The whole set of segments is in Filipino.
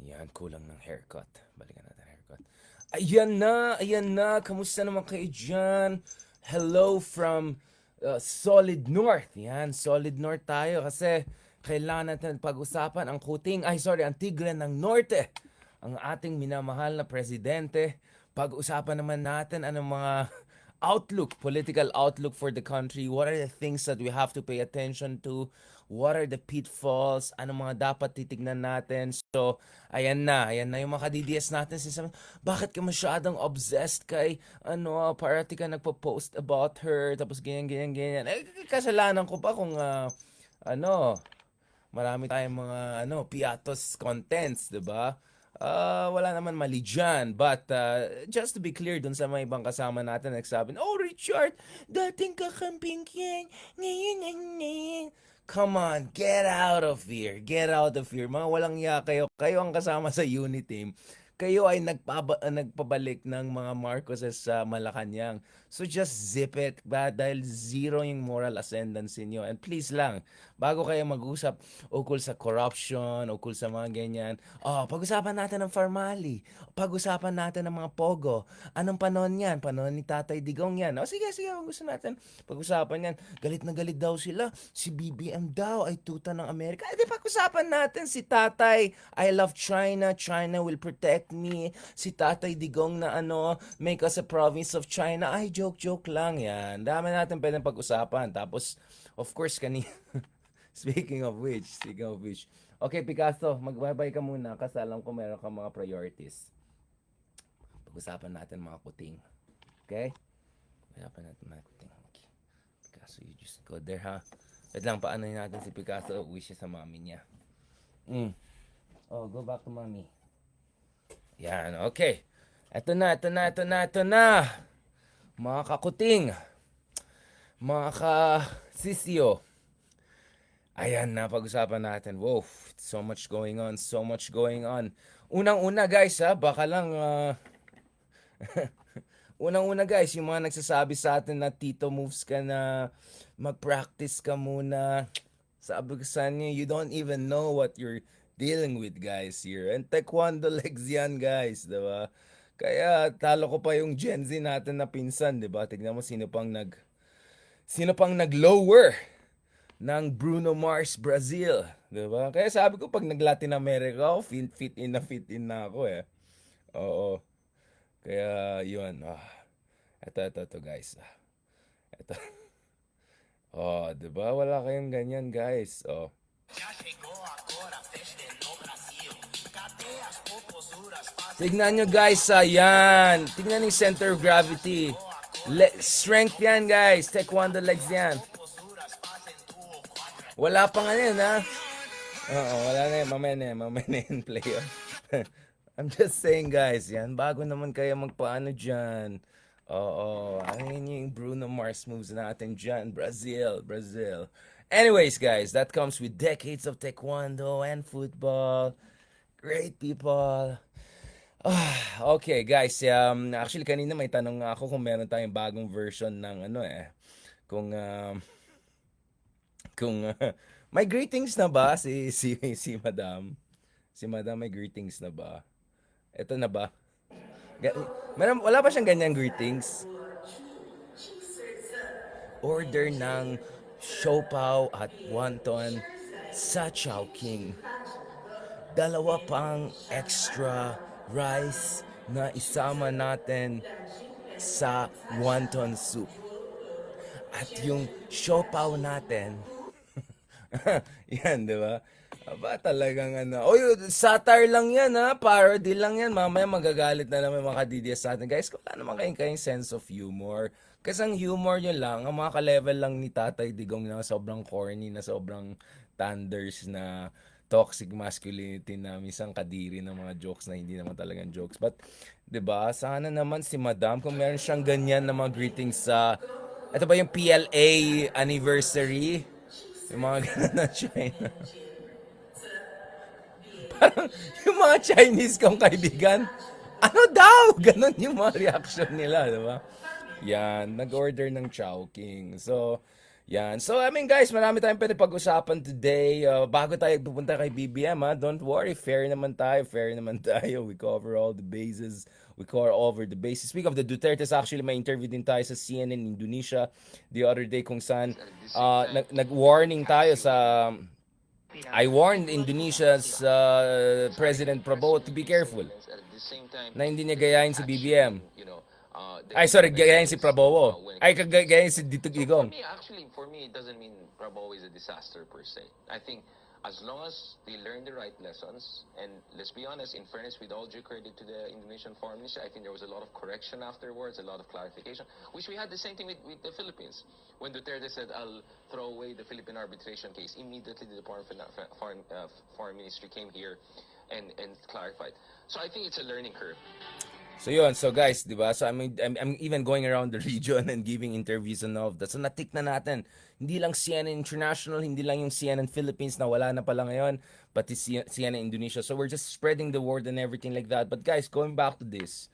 Yan, kulang ng haircut. Balikan natin haircut. Ayan na. Kamusta naman kayo dyan? Hello from Solid North. Yan, Solid North tayo kasi kailangan natin pag-usapan ang tigre ng Norte. Ang ating minamahal na presidente. Pag-usapan naman natin anong mga political outlook for the country. What are the things that we have to pay attention to? What are the pitfalls? Ano mga dapat titignan natin? So, ayan na yung mga DDS natin. Bakit ka masyadong obsessed kay, parati ka nagpo-post about her, tapos ganyan. Kasalanan ko pa kung, marami tayong mga, piatos contents, di ba? Wala naman mali dyan. But just to be clear dun sa mga ibang kasama natin nagsabi, oh Richard, dating kakamping yan, ngayon. Come on, get out of here. Get out of here. Mga walang ya kayo. Kayo ang kasama sa unit team. Kayo ay nagpabalik ng mga Marcoses sa Malacanang. So just zip it dahil zero yung moral ascendancy nyo. And please lang, bago kayo mag-usap ukol sa corruption, ukol sa mga ganyan, pag-usapan natin ng Farmali. Pag-usapan natin ng mga Pogo. Anong panon yan? Panon ni Tatay Digong yan. Sige, kung gusto natin pag-usapan yan. Galit na galit daw sila. Si BBM daw ay tuta ng Amerika. Di pag-usapan natin si Tatay. I love China. China will protect me. Si Tatay Digong na make us a province of China. Ay, joke lang yan. Dami natin pwedeng pag-usapan. Tapos, of course, Speaking of which. Okay, Picasso, magbabay ka muna kasi alam ko meron kang mga priorities. Pag-usapan natin mga kuting. Okay? Pag-usapan natin mga kuting. Okay. Picasso, you just go there, ha? Wait lang, paano natin si Picasso uwi siya sa mami niya. Go back to mommy. Yan, okay. Ito na. Mga kakuting. Mga kasisyo. Ayan na, pag-usapan natin. Wow, so much going on. Unang-una guys, baka lang... Unang-una guys, yung mga nagsasabi sa atin na Tito moves ka na, mag-practice ka muna. Sabi ko sa inyo, you don't even know what you're dealing with guys here. And taekwondo legs yan guys, diba? Kaya talo ko pa yung Gen Z natin na pinsan, diba? Tignan mo sino pang nag-lower ng Bruno Mars Brazil, diba? Kaya sabi ko pag nag-Latin America ako, fit in na ako eh. Oo. Kaya yun. Ito guys. Ito. Diba? Wala kayong ganyan guys. Tignan nyo guys, yan. Tignan yung center of gravity. Strength yan guys. Taekwondo legs yan. Wala pa nga yan, ha? Wala na yan. Mamaya na yan, player. I'm just saying, guys, yan. Bago naman kayo magpaano dyan. Ayun yung Bruno Mars moves natin dyan. Brazil. Anyways, guys, that comes with decades of taekwondo and football. Great people. Okay, guys. Actually, kanina may tanong ako kung meron tayong bagong version ng kung may greetings na ba si Madam? Si Madam may greetings na ba? Ito na ba? Wala ba siyang ganyang greetings? Order ng siopaw at wonton sa Chowking. 2 pang extra rice na isama natin sa wonton soup. At yung siopaw natin, yan, di ba? Aba, talagang satire lang yan, ha? Parody lang yan. Mamaya magagalit na naman mga DDS sa atin. Guys, wala naman kayong sense of humor. Kasi ang humor nyo lang, ang mga ka-level lang ni Tatay Digong na sobrang corny, na sobrang thunders, na toxic masculinity, na minsan kadiri ng mga jokes na hindi naman talagang jokes. But, di ba, sana naman si Madam, kung meron siyang ganyan na mga greetings sa, ito ba yung PLA anniversary? Yung mga ganun na China. Parang yung mga Chinese kong kaibigan, ano daw? Ganun yung mga reaction nila, diba? Yan, nag-order ng Chowking. So, Yan. So, I mean, guys, marami tayong pwede pag-usapan today. Bago tayo pupunta kay BBM, ha, don't worry. Fair naman tayo. Fair naman tayo. We cover all the bases. We cover over the bases. Speak of the Dutertes, actually, may interview din tayo sa CNN Indonesia the other day kung saan nag-warning tayo sa I warned Indonesia's President Prabowo to be careful na hindi niya gayahin si BBM. Ay, sorry, gayahin si Prabowo. Ay, gayahin si Dito Digong. For me, it doesn't mean Prabowo is a disaster per se. I think as long as they learn the right lessons, and let's be honest, in fairness, with all due credit to the Indonesian Foreign Minister, I think there was a lot of correction afterwards, a lot of clarification, which we had the same thing with the Philippines. When Duterte said, I'll throw away the Philippine arbitration case, immediately the Foreign Ministry came here and clarified. So I think it's a learning curve. So yun, so guys, di ba? So I'm even going around the region and giving interviews and all of that. So natik na natin. Hindi lang CNN International, hindi lang yung CNN Philippines na wala na pala ngayon, pati CNN Indonesia. So we're just spreading the word and everything like that. But guys, going back to this.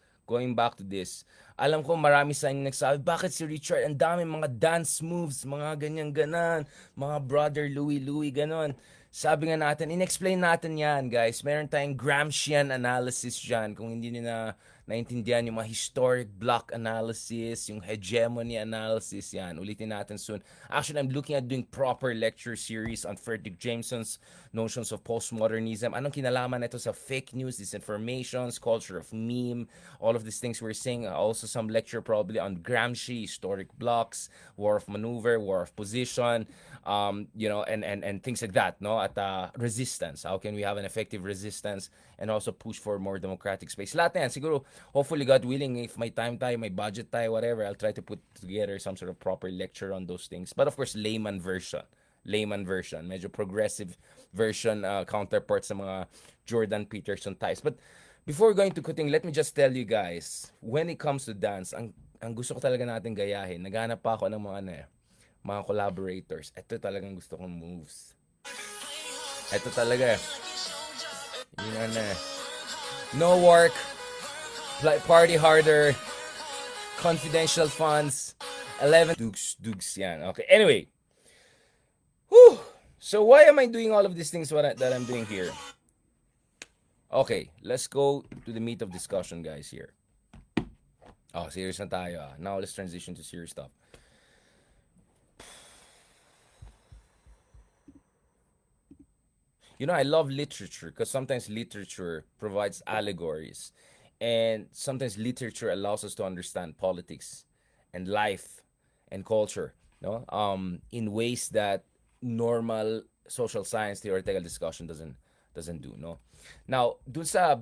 Alam ko marami sa inyo nagsabi, bakit si Richard, ang dami mga dance moves, mga ganyan-ganan, mga brother Louie, ganon. Sabi nga natin, in-explain natin yan, guys. Meron tayong Gramscian analysis dyan. Kung hindi nyo na naintindihan yung mga historic block analysis, yung hegemony analysis, yan. Ulitin natin soon. Actually, I'm looking at doing proper lecture series on Frederick Jameson's notions of postmodernism. Anong kinalaman nito sa fake news, disinformations, culture of meme, all of these things we're saying. Also some lecture probably on Gramsci, historic blocks, war of maneuver, war of position, and things like that, no? At resistance. How can we have an effective resistance and also push for more democratic space? Lahat na yan. Siguro, hopefully, God willing, if may time tayo, may budget tayo, whatever, I'll try to put together some sort of proper lecture on those things. But of course, layman version. Medyo progressive version, counterpart sa mga Jordan Peterson ties. But before going to cutting, let me just tell you guys, when it comes to dance, ang gusto ko talaga natin gayahin, naghanap pa ako ng mga collaborators. Ito talagang gusto kong moves. Ito talaga. Yun no work, party harder, confidential funds, 11 dugs yan. Okay, anyway. Whew. So why am I doing all of these things that I'm doing here? Okay, let's go to the meat of discussion, guys, here. Oh, serious na tayo. Now let's transition to serious stuff. You know, I love literature because sometimes literature provides allegories, and sometimes literature allows us to understand politics and life and culture, no? In ways that normal social science theoretical discussion doesn't do, no? Now, dun sa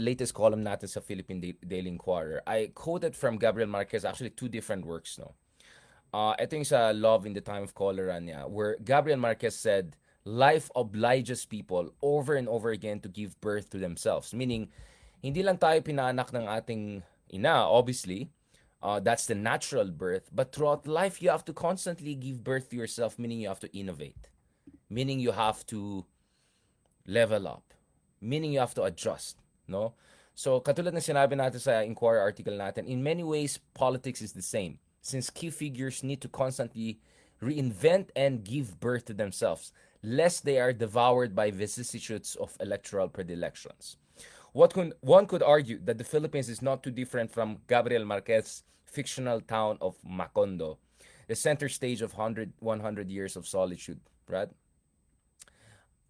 latest column natin sa Philippine Daily Inquirer, I quoted from Gabriel Marquez actually two different works, no? Ito yung sa Love in the Time of Cholera niya, where Gabriel Marquez said, life obliges people over and over again to give birth to themselves. Meaning, hindi lang tayo pinaanak ng ating ina, obviously. That's the natural birth. But throughout life, you have to constantly give birth to yourself, meaning you have to innovate. Meaning you have to level up. Meaning you have to adjust. No? So, katulad ng sinabi natin sa Inquirer article natin, in many ways, politics is the same. Since key figures need to constantly reinvent and give birth to themselves, lest they are devoured by vicissitudes of electoral predilections. One could argue that the Philippines is not too different from Gabriel Marquez's fictional town of Macondo, the center stage of 100 years of solitude, right?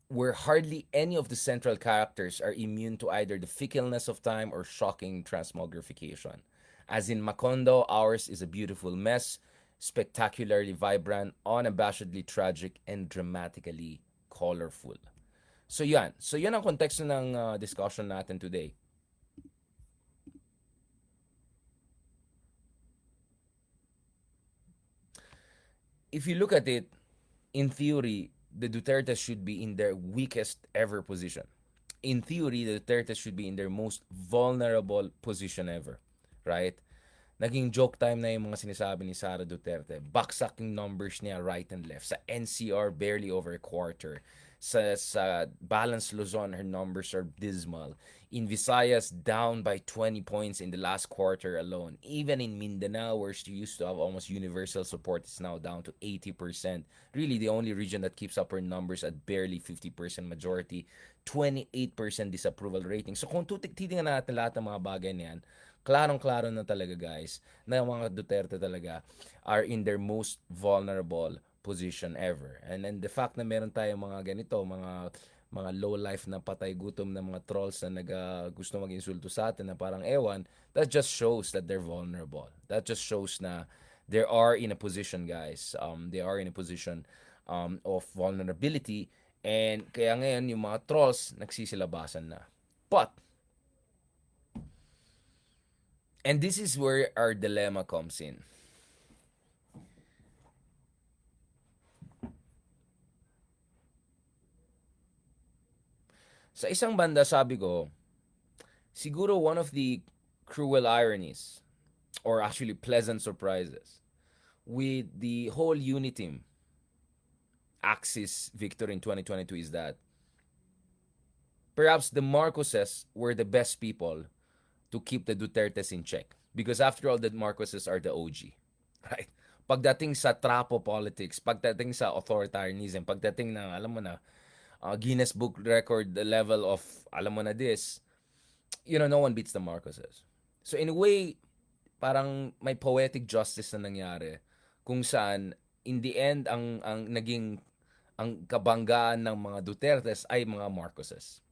Where hardly any of the central characters are immune to either the fickleness of time or shocking transmogrification. As in Macondo, ours is a beautiful mess, spectacularly vibrant, unabashedly tragic, and dramatically colorful. So yan ang konteksto ng discussion natin today. If you look at it, in theory, the Dutertes should be in their weakest ever position. In theory, the Dutertes should be in their most vulnerable position ever. Right? Naging joke time na yung mga sinasabi ni Sara Duterte. Baksak yung numbers niya right and left. Sa NCR, barely over a quarter. Sa Balance Luzon, her numbers are dismal. In Visayas, down by 20 points in the last quarter alone. Even in Mindanao, where she used to have almost universal support, it's now down to 80%. Really, the only region that keeps up her numbers at barely 50% majority, 28% disapproval rating. So kung titingnan natin lahat ng mga bagay na yan, klarong-klaro na talaga guys, na mga Duterte talaga are in their most vulnerable position ever. And then the fact na meron tayong mga ganito, mga low life na patay gutom na mga trolls na gusto mag-insulto sa atin na parang ewan, that just shows that they're vulnerable. That just shows na they are in a position, guys. They are in a position of vulnerability, and kaya ngayon yung mga trolls nagsisilabasan na. But and this is where our dilemma comes in. Sa isang banda, sabi ko, siguro one of the cruel ironies, or actually pleasant surprises, with the whole Uniteam Axis victory in 2022 is that perhaps the Marcoses were the best people to keep the Dutertes in check. Because after all, the Marcoses are the OG. Right? Pagdating sa trapo politics, pagdating sa authoritarianism, pagdating na, alam mo na, Guinness Book Record the level of, alam mo na this, no one beats the Marcoses. So in a way, parang may poetic justice na nangyari kung saan in the end ang naging ang kabanggaan ng mga Dutertes ay mga Marcoses.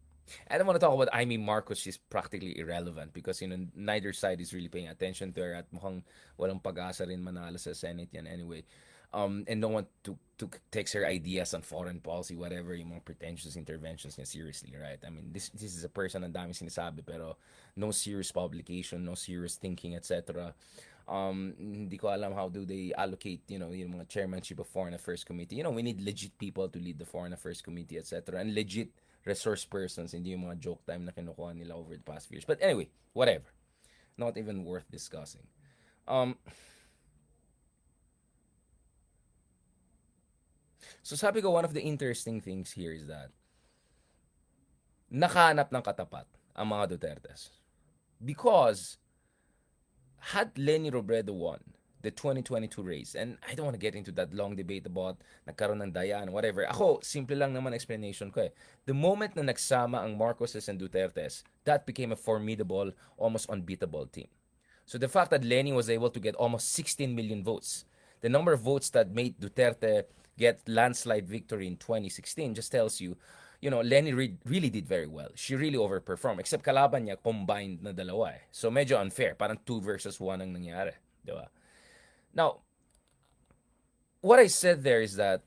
I don't want to talk about Amy Marcos. She's practically irrelevant because neither side is really paying attention to her at mukhang walang pag-asa rin manalo sa Senate yan anyway. And no one to takes her ideas on foreign policy, whatever, yung mga pretentious interventions niya seriously, right? I mean, this is a person ang dami sinasabi pero no serious publication, no serious thinking, etc. Hindi ko alam how do they allocate, yung mga chairmanship of Foreign Affairs Committee. We need legit people to lead the Foreign Affairs Committee, etc. And legit resource persons, hindi yung mga joke time na kinukuha nila over the past few years. But anyway, whatever. Not even worth discussing. So sabi ko, one of the interesting things here is that nakahanap ng katapat ang mga Dutertes. Because had Leni Robredo won the 2022 race, and I don't want to get into that long debate about nagkaroon ng dayan, whatever. Ako, simple lang naman explanation ko eh. The moment na nagsama ang Marcoses and Dutertes, that became a formidable, almost unbeatable team. So the fact that Leni was able to get almost 16 million votes, the number of votes that made Duterte get landslide victory in 2016 just tells you, Leni really did very well. She really overperformed. Except kalaban niya, combined na dalawa eh. So medyo unfair. Parang 2 versus 1 ang nangyari. Diba? Now, what I said there is that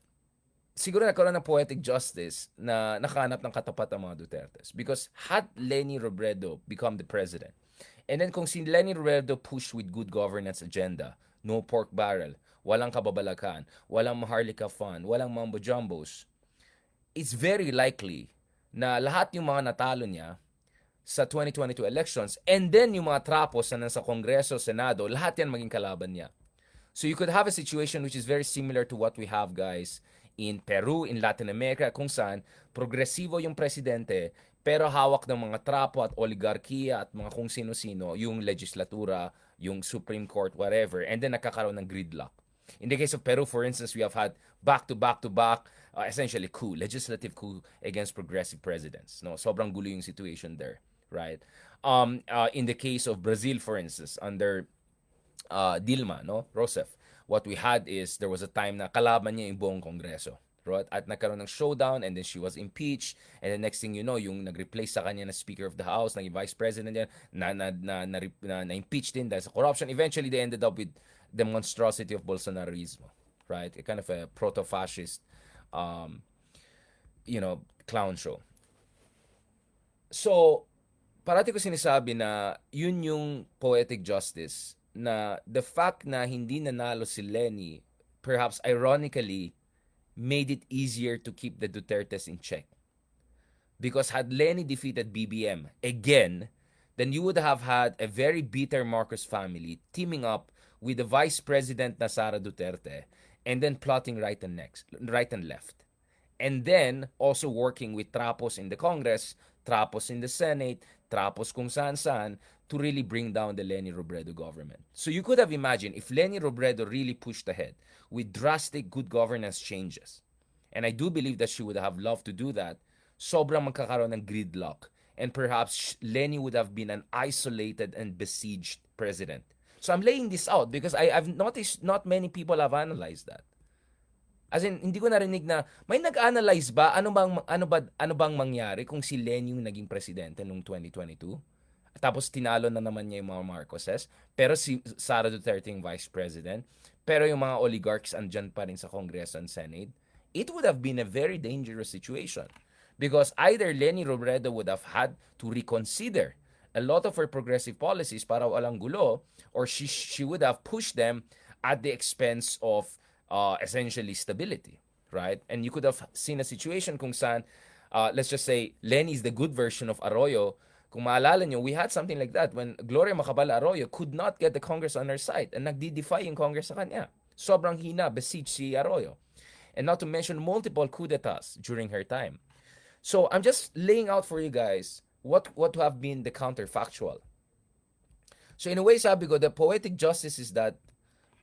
siguro nagkaroon ng poetic justice na nakahanap ng katapat ang mga Dutertes. Because had Leni Robredo become the president, and then kung si Leni Robredo push with good governance agenda, no pork barrel, walang kababalakan, walang Maharlika Fund, walang mambo jumbos, it's very likely na lahat yung mga natalo niya sa 2022 elections, and then yung mga trapos na nasa Kongreso, Senado, lahat yan maging kalaban niya. So you could have a situation which is very similar to what we have, guys, in Peru, in Latin America, kung saan progresibo yung presidente, pero hawak ng mga trapo at oligarkiya at mga kung sino-sino, yung legislatura, yung Supreme Court, whatever, and then nakakaroon ng gridlock. In the case of Peru, for instance, we have had back-to-back, essentially legislative coup against progressive presidents. No, sobrang gulo yung situation there, right? In the case of Brazil, for instance, under Dilma, no? Rousseff. What we had is there was a time na kalaban niya yung buong Kongreso. Right? At nagkaroon ng showdown, and then she was impeached, and the next thing you know, yung nag-replace sa kanya na Speaker of the House, naging Vice President yan, na-impeach din dahil sa corruption. Eventually, they ended up with the monstrosity of Bolsonarismo. Right? A kind of a proto-fascist clown show. So, parati ko sinasabi na yun yung poetic justice, na the fact na hindi nanalo si Leni, perhaps ironically, made it easier to keep the Dutertes in check. Because had Leni defeated BBM again, then you would have had a very bitter Marcos family teaming up with the Vice President na Sara Duterte, and then plotting right and left. And then also working with trapos in the Congress, trapos in the Senate, trapos kung saan-saan to really bring down the Leni Robredo government. So you could have imagined if Leni Robredo really pushed ahead with drastic good governance changes, and I do believe that she would have loved to do that, sobrang magkakaroon ng gridlock. And perhaps Leni would have been an isolated and besieged president. So I'm laying this out because I've noticed not many people have analyzed that. As in, hindi ko narinig na may nag-analyze ba ano bang mangyari kung si Len yung naging presidente noong 2022? Tapos tinalo na naman niya yung mga Marcoses, pero si Sara Duterte yung vice president, pero yung mga oligarchs andyan pa rin sa Congress and Senate. It would have been a very dangerous situation because either Leni Robredo would have had to reconsider a lot of her progressive policies para walang gulo, or she would have pushed them at the expense of essentially stability, right? And you could have seen a situation kung saan, let's just say, Lenny is the good version of Arroyo. Kung maalala nyo, we had something like that when Gloria Macapagal Arroyo could not get the Congress on her side and nagdi-defy yung Congress sa kanya. Sobrang hina, besiege si Arroyo. And not to mention multiple coup d'etats during her time. So I'm just laying out for you guys what have been the counterfactual. So in a way, sabi ko, the poetic justice is that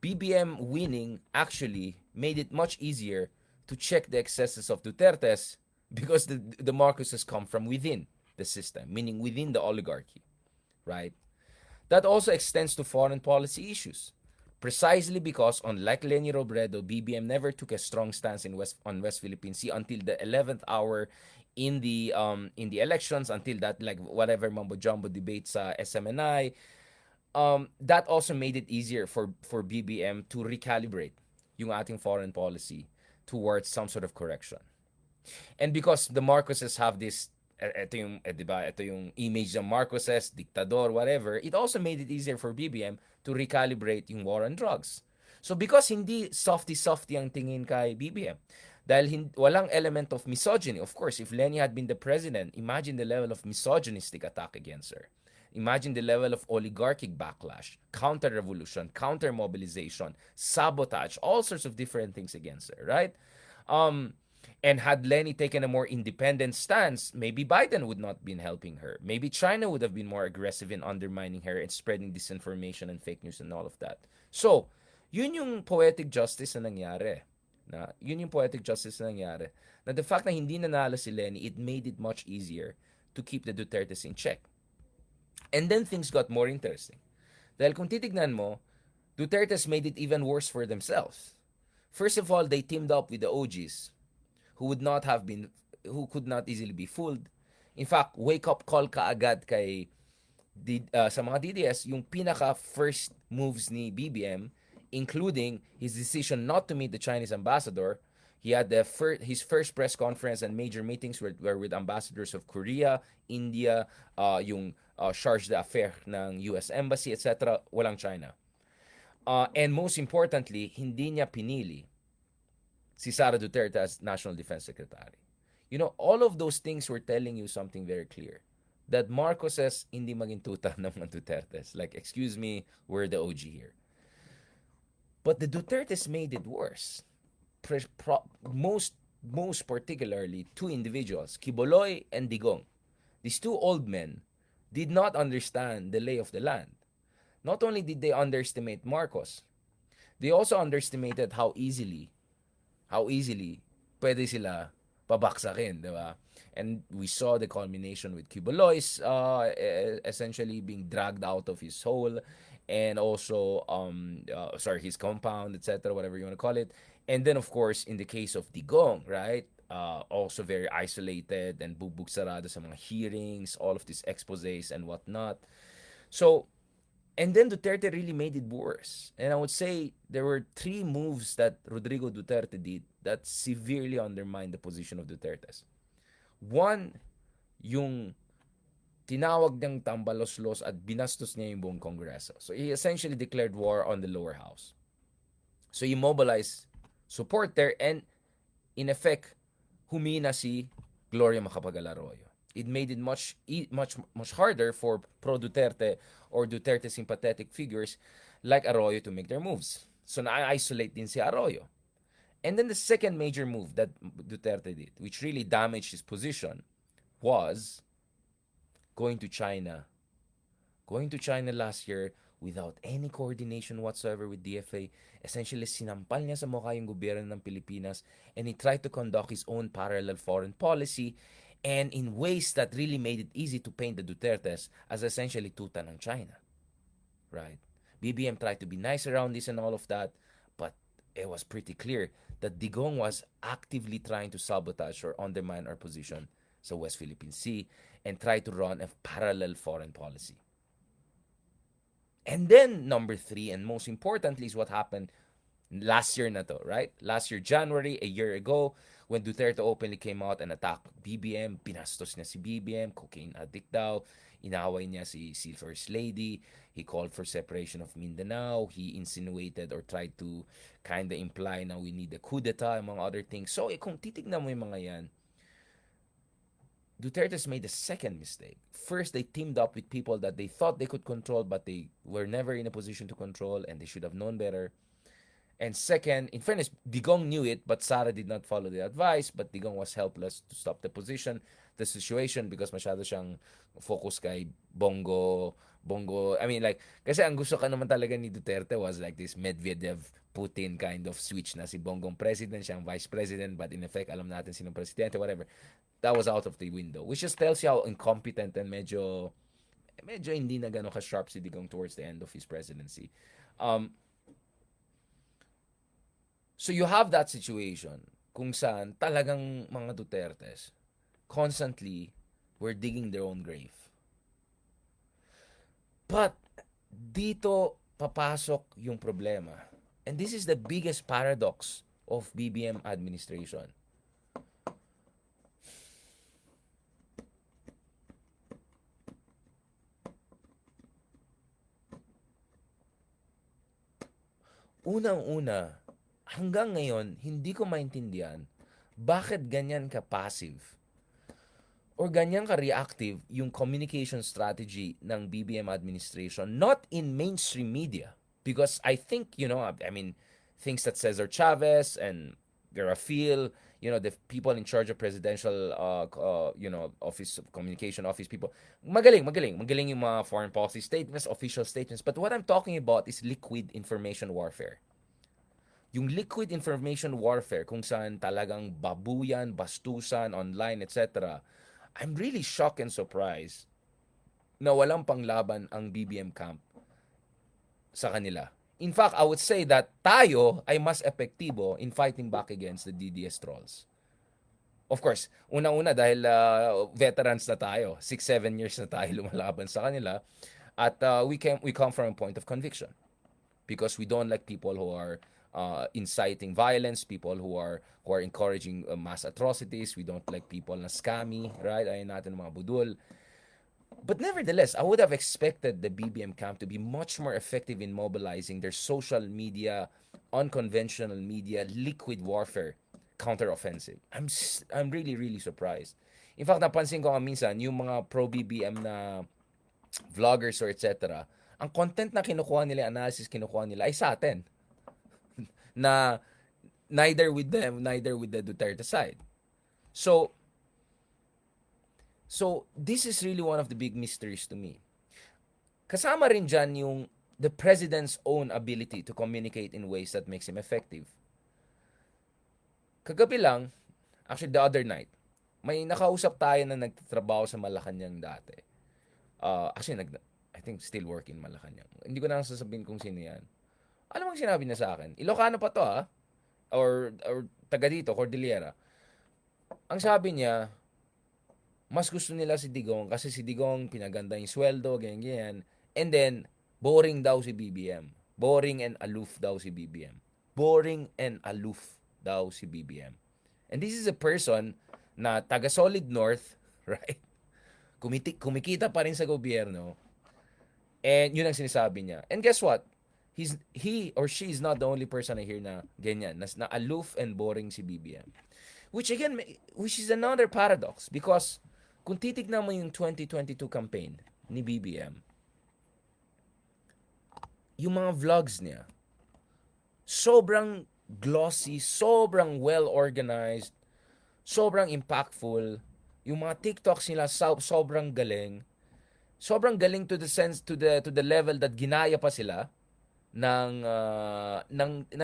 BBM winning actually made it much easier to check the excesses of Dutertes because the Marcoses come from within the system, meaning within the oligarchy, right? That also extends to foreign policy issues. Precisely because, unlike Leni Robredo, BBM never took a strong stance on West Philippine Sea until the 11th hour in the elections, until that like whatever mumbo jumbo debate sa SMNI. That also made it easier for BBM to recalibrate yung ating foreign policy towards some sort of correction. And because the Marcoses have this, diba, ito yung image ng Marcoses, diktador, whatever, it also made it easier for BBM to recalibrate yung war on drugs. So because hindi softy-softy ang tingin kay BBM, dahil walang element of misogyny. Of course, if Leni had been the president, imagine the level of misogynistic attack against her. Imagine the level of oligarchic backlash, counter-revolution, counter-mobilization, sabotage, all sorts of different things against her, right? Um, and had Lenny taken a more independent stance, maybe Biden would not have been helping her. Maybe China would have been more aggressive in undermining her and spreading disinformation and fake news and all of that. So, yun yung poetic justice na nangyari. Yun yung poetic justice na nangyari. Na the fact na hindi nanalo si Lenny, it made it much easier to keep the Dutertes in check. And then things got more interesting. Dahil kung titignan mo, Dutertes made it even worse for themselves. First of all, they teamed up with the OGs who could not easily be fooled. In fact, wake up call kaagad sa mga DDS yung pinaka first moves ni BBM, including his decision not to meet the Chinese ambassador. He had his first press conference and major meetings were with ambassadors of Korea, India, yung charge d'affaires ng US Embassy, etc. Walang China. And most importantly, hindi niya pinili si Sara Duterte as National Defense Secretary. You know, all of those things were telling you something very clear. That Marcoses hindi magintutan ng mga Dutertes. Like, excuse me, we're the OG here. But the Dutertes made it worse. Most particularly, two individuals, Kiboloy and Digong. These two old men did not understand the lay of the land. Not only did they underestimate Marcos, they also underestimated how easily pwede sila pabaksakin, di ba? And we saw the culmination with Kiboloy's essentially being dragged out of his hole, and also his compound, etc., whatever you want to call it. And then of course in the case of Digong, right? Also very isolated and bugbog sarado sa mga hearings, all of these exposés and whatnot. So, and then Duterte really made it worse. And I would say there were three moves that Rodrigo Duterte did that severely undermined the position of Dutertes. One, yung tinawag niyang tambaloslos at binastos niya yung buong Kongreso. So he essentially declared war on the lower house. So he mobilized support there, and in effect, humina si Gloria Macapagal Arroyo. It made it much harder for pro-Duterte or Duterte sympathetic figures like Arroyo to make their moves. So na-isolate din si Arroyo. And then the second major move that Duterte did, which really damaged his position, was going to China. Going to China last year without any coordination whatsoever with DFA. Essentially, sinampal niya sa mukha yung gobyerno ng Pilipinas, and he tried to conduct his own parallel foreign policy, and in ways that really made it easy to paint the Dutertes as essentially tuta ng China. Right? BBM tried to be nice around this and all of that, but it was pretty clear that Digong was actively trying to sabotage or undermine our position sa West Philippine Sea and try to run a parallel foreign policy. And then number three, and most importantly, is what happened last year na to, right? Last year, January, a year ago, when Duterte openly came out and attacked BBM, pinastos niya si BBM, cocaine addict daw, inaway niya si First Lady, he called for separation of Mindanao, he insinuated or tried to kind of imply na we need a coup d'etat, among other things. So, kung titignan mo yung mga yan, Duterte's made a second mistake. First, they teamed up with people that they thought they could control, but they were never in a position to control, and they should have known better. And second, in fairness, Digong knew it, but Sara did not follow the advice. But Digong was helpless to stop the situation, because masyado siyang focus kay Bongo. I mean, like, kasi ang gusto ka naman talaga ni Duterte was like this Medvedev Putin kind of switch na si Bongbong president, siyang vice president, but in effect, alam natin sinong presidente, whatever. That was out of the window, which just tells you how incompetent and medyo hindi na gano'n ka-sharp si Digong towards the end of his presidency. So you have that situation kung saan talagang mga Dutertes constantly were digging their own grave. But dito papasok yung problema. And this is the biggest paradox of BBM administration. Unang-una, hanggang ngayon, hindi ko maintindihan bakit ganyan ka-passive or ganyan ka-reactive yung communication strategy ng BBM administration, not in mainstream media. Because I think, I mean, things that Cesar Chavez and Garafil, the people in charge of presidential, office of communication office people, magaling yung mga foreign policy statements, official statements. But what I'm talking about is liquid information warfare. Yung liquid information warfare, kung saan talagang babuyan, bastusan, online, etc. I'm really shocked and surprised na walang panglaban ang BBM camp sa kanila. In fact, I would say that tayo ay mas epektibo in fighting back against the DDS trolls. Of course, unang-una dahil veterans na tayo. 6-7 years na tayo lumalaban sa kanila. At we come from a point of conviction. Because we don't like people who are inciting violence, people who are encouraging mass atrocities. We don't like people na scammy, right? Ayaw natin mga budol. But nevertheless, I would have expected the BBM camp to be much more effective in mobilizing their social media, unconventional media, liquid warfare counteroffensive. I'm really, really surprised. In fact, napansin ko nga minsan, yung mga pro-BBM na vloggers or etc., ang content na kinukuha nila, analysis kinukuha nila ay sa atin. Na neither with them, neither with the Duterte side. So this is really one of the big mysteries to me. Kasama rin dyan yung the president's own ability to communicate in ways that makes him effective. Kagabi lang, actually the other night, may nakausap tayo na nagtatrabaho sa Malacanang dati. Actually, I think still work in Malacanang. Hindi ko na sasabihin kung sino yan. Alam mo sinabi niya sa akin? Ilocano pa to or taga dito, Cordillera. Ang sabi niya, mas gusto nila si Digong kasi si Digong pinaganda yung sweldo, ganyan. And then, boring daw si BBM. Boring and aloof daw si BBM. Boring and aloof daw si BBM. And this is a person na taga Solid North, right? Kumikita pa rin sa gobyerno. And yun ang sinasabi niya. And guess what? He or she is not the only person I hear na ganyan, na aloof and boring si BBM. Which is another paradox because kung titignan mo yung 2022 campaign ni BBM, yung mga vlogs niya, sobrang glossy, sobrang well-organized, sobrang impactful. Yung mga TikToks nila sobrang galing. Sobrang galing to the sense to the level that ginaya pa sila ng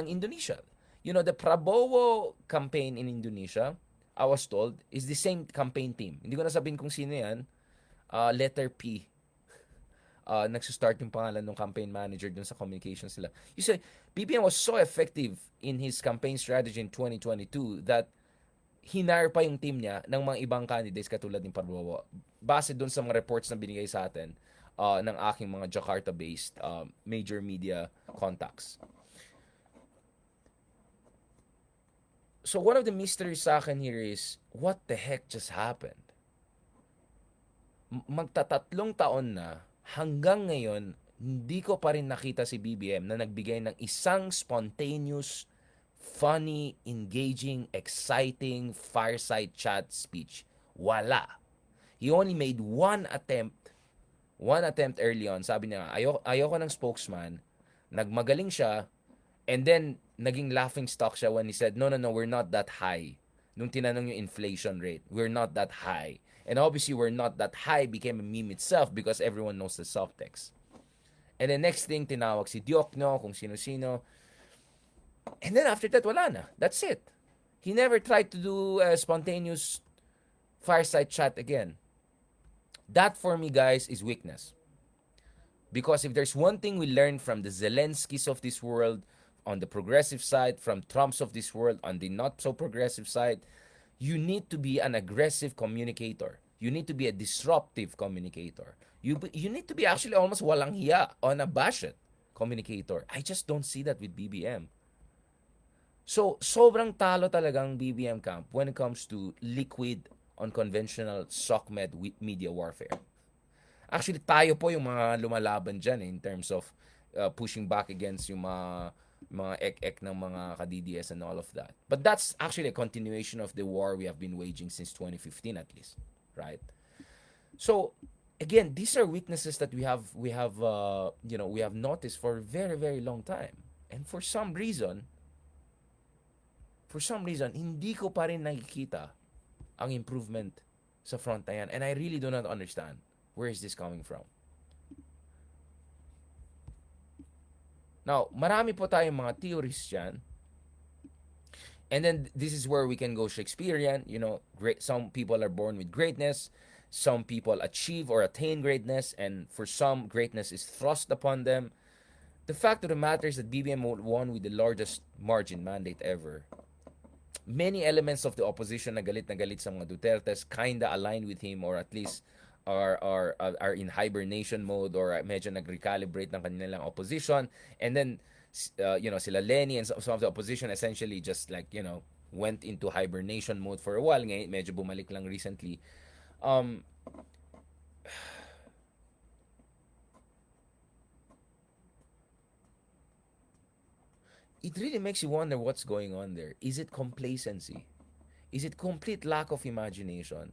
Indonesia. You know, the Prabowo campaign in Indonesia, I was told, is the same campaign team. Hindi ko na sabihin kung sino yan. Letter P. Nagsistart yung pangalan ng campaign manager dun sa communications nila. You say, BBM was so effective in his campaign strategy in 2022 that hinire pa yung team niya ng mga ibang candidates katulad ni Prabowo. Base dun sa mga reports na binigay sa atin ng aking mga Jakarta-based major media contacts. So one of the mysteries sa akin here is, what the heck just happened? Magtatatlong taon na, hanggang ngayon, hindi ko pa rin nakita si BBM na nagbigay ng isang spontaneous, funny, engaging, exciting, fireside chat speech. Wala. He only made one attempt early on. Sabi niya, ayoko ng spokesman. Nagmagaling siya, and then, naging laughing stock siya when he said, no, we're not that high. Nung tinanong yung inflation rate, we're not that high. And obviously, we're not that high became a meme itself because everyone knows the subtext. And the next thing, tinawag si Diokno, kung sino-sino. And then after that, wala na. That's it. He never tried to do a spontaneous fireside chat again. That for me, guys, is weakness. Because if there's one thing we learned from the Zelenskys of this world, on the progressive side, from Trumps of this world, on the not so progressive side, you need to be an aggressive communicator. You need to be a disruptive communicator. You need to be actually almost walang hiya, unabashed communicator. I just don't see that with BBM. So, sobrang talo talagang BBM camp when it comes to liquid, unconventional, SOCMED media warfare. Actually, tayo po yung mga lumalaban dyan in terms of pushing back against yung mga ek-ek ng mga ka-DDS and all of that. But that's actually a continuation of the war we have been waging since 2015 at least, right? So, again, these are weaknesses that we have noticed for a very, very long time. And for some reason, hindi ko pa rin nakikita ang improvement sa front na yan. And I really do not understand where is this coming from. Now, marami po tayong mga theories dyan. And then, this is where we can go Shakespearean. You know, some people are born with greatness. Some people achieve or attain greatness. And for some, greatness is thrust upon them. The fact of the matter is that BBM won with the largest margin mandate ever. Many elements of the opposition na galit sa mga Dutertes kinda aligned with him, or at least are in hibernation mode, or medyo nag-recalibrate ng kanilang opposition. And then, sila Lenny and some of the opposition essentially just like, went into hibernation mode for a while. Ngayon, medyo bumalik lang recently. It really makes you wonder what's going on there. Is it complacency? Is it complete lack of imagination?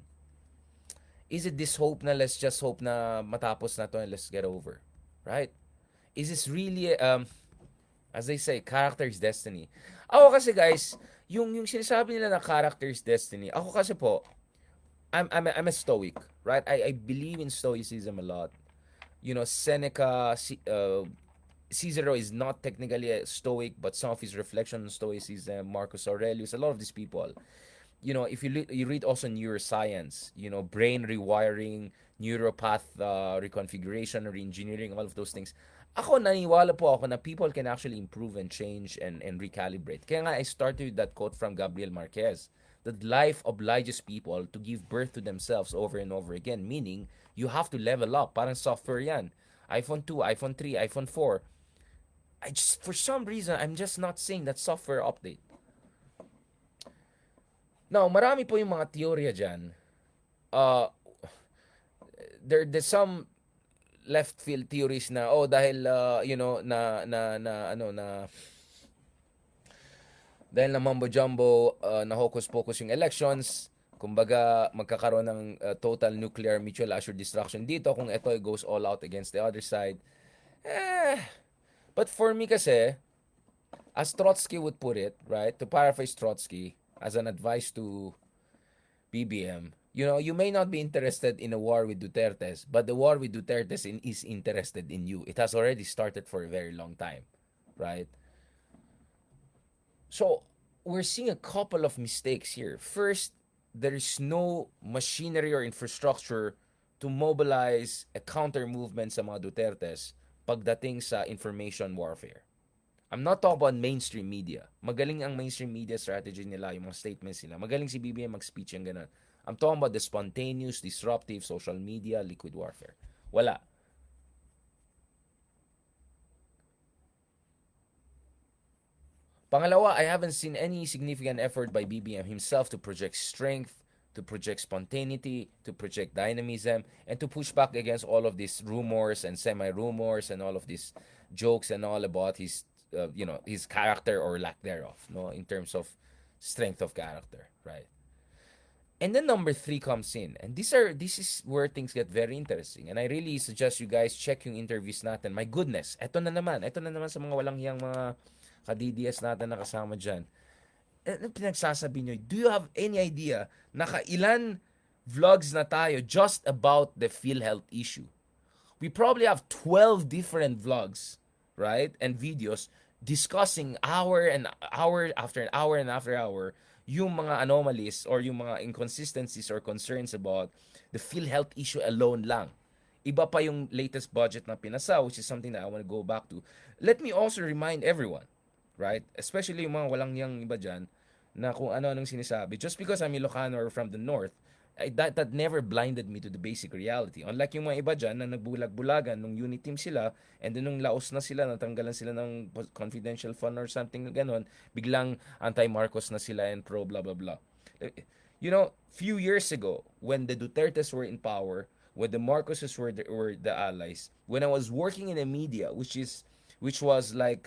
Is it this hope na let's just hope na matapos na to and let's get over? Right? Is this really, as they say, character's destiny? Ako kasi guys, yung sinasabi nila na character's destiny, ako kasi po, I'm a stoic, right? I believe in stoicism a lot. Seneca, Cicero is not technically a stoic, but some of his reflection on stoicism, Marcus Aurelius, a lot of these people. If you read also neuroscience, brain rewiring, neuropath reconfiguration, re-engineering, all of those things. Ako, naniwala po ako na people can actually improve and change and recalibrate. Kaya nga, I started with that quote from Gabriel Marquez, that life obliges people to give birth to themselves over and over again, meaning, you have to level up. Parang software yan. iPhone 2, iPhone 3, iPhone 4. For some reason, I'm just not seeing that software update. Now, marami po yung mga teorya dyan. There's some left field theories na dahil dahil na mumbo jumbo, na hocus pocus yung elections, kumbaga magkakaroon ng total nuclear mutual assured destruction dito kung ito goes all out against the other side. But for me kasi, as Trotsky would put it, right? To paraphrase Trotsky as an advice to BBM, you may not be interested in a war with Dutertes, but the war with Dutertes is interested in you. It has already started for a very long time, right? So we're seeing a couple of mistakes here. First, there is no machinery or infrastructure to mobilize a counter movement sa mga Dutertes pagdating sa information warfare. I'm not talking about mainstream media. Magaling ang mainstream media strategy nila, yung mga statements nila. Magaling si BBM mag-speech yung ganun. I'm talking about the spontaneous, disruptive, social media, liquid warfare. Wala. Pangalawa, I haven't seen any significant effort by BBM himself to project strength, to project spontaneity, to project dynamism, and to push back against all of these rumors and semi-rumors and all of these jokes and all about his character or lack thereof, no, in terms of strength of character, right? And then number three comes in. And this is where things get very interesting. And I really suggest you guys check yung interviews natin. My goodness, eto na naman sa mga walang hiyang mga ka-DDS natin na kasama dyan. Ano pinagsasabi nyo? Do you have any idea nakailan vlogs na tayo just about the PhilHealth issue? We probably have 12 different vlogs, right? And videos discussing hour and hour after hour and after hour yung mga anomalies or yung mga inconsistencies or concerns about the PhilHealth issue alone lang. Iba pa yung latest budget na pinasa, which is something that I want to go back to. Let me also remind everyone, right? Especially yung mga walang yang iba dyan, na kung ano-anong sinasabi. Just because I'm Ilocano or from the North, that never blinded me to the basic reality. Unlike yung mga iba dyan na nagbulag-bulagan nung unit team sila and then nung laos na sila, natanggalan sila ng confidential fund or something na ganon, biglang anti-Marcos na sila and pro blah blah blah. Few years ago, when the Dutertes were in power, when the Marcoses were the allies, when I was working in the media, which was like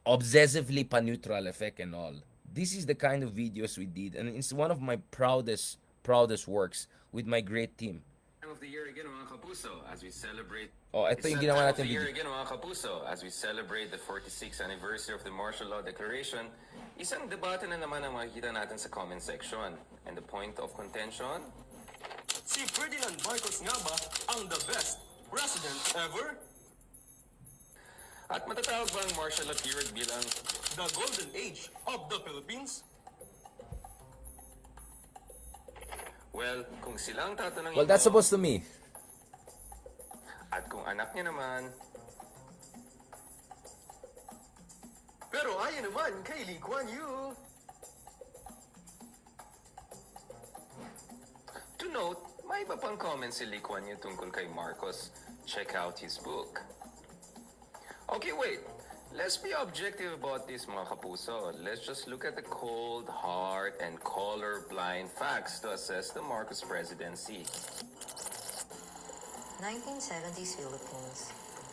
obsessively pa-neutral effect and all. This is the kind of videos we did, and it's one of my proudest works with my great team. Time of the year again, mga kapuso, as we celebrate. Oh, ito It's yung that ginawa time of natin the year video. again, mga kapuso, as we celebrate the 46th anniversary of the Martial Law Declaration. Isang debate na naman ang makikita natin sa comment section. And the point of contention? Si Ferdinand Marcos nga ba ang the best president ever? At matatawag ba ang martial law period bilang The golden age of the Philippines? well, kung silang tatanungin Well, that's mo, supposed to me. at kung anak niya naman, Pero ayon naman kay Lee Kuan Yew. to note, may iba pang comments si Lee Kuan Yew tungkol kay Marcos. Check out his book. Okay, wait. Let's be objective about this, mga kapuso. Let's just look at the cold, hard, and color-blind facts to assess the Marcos presidency. 1970s Philippines,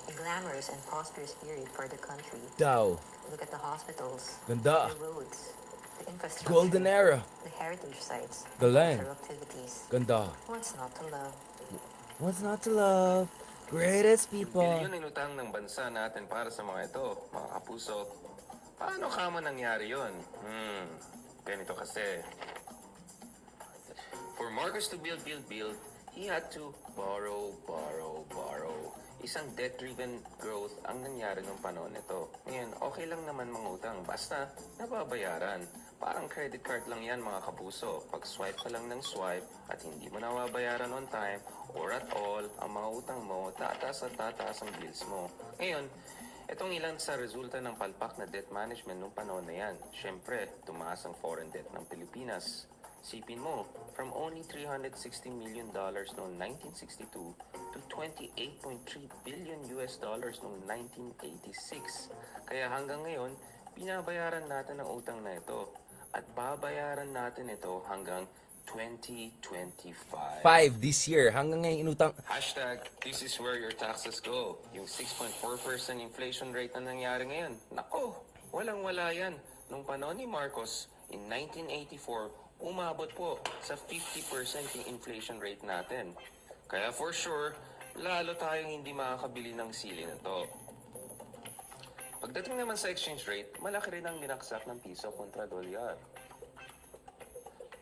a glamorous and prosperous period for the country. Daw. Look at the hospitals, Ganda. the roads, the infrastructure, Golden era. the heritage sites, Galing. cultural activities. Ganda. What's not to love? What's not to love? Greatest people. Bilyon inutang ng bansa natin para sa mga ito, mga kapuso. Paano kamo nangyari yun? Ganito kasi. For Marcos to build, he had to borrow. Isang debt-driven growth ang nangyari nung panahon nito. Ngayon, okay lang naman mangutang, basta nababayaran. Parang credit card lang yan, mga kapuso. Pag swipe ka lang ng swipe at hindi mo nababayaran on time or at all, ang mga utang mo, tataas at tataas ang bills mo. Ngayon, itong ilan sa resulta ng palpak na debt management nung panahon na yan. Siyempre, tumaas ang foreign debt ng Pilipinas. Sipin mo, from only $360 million noong 1962 to $28.3 billion noong 1986. Kaya hanggang ngayon, binabayaran natin ang utang na ito at babayaran natin ito hanggang 2025. 5 this year. Hanggang ngayon inutang. Hashtag, this is where your taxes go. Yung 6.4% inflation rate na nangyari ngayon. Nako, walang-wala yan. Nung panahon ni Marcos, in 1984, umabot po sa 50% yung inflation rate natin. Kaya for sure, lalo tayong hindi makakabili ng sili na to. Pagdating naman sa exchange rate, malaki rin ang binaksak ng piso kontra dolyar.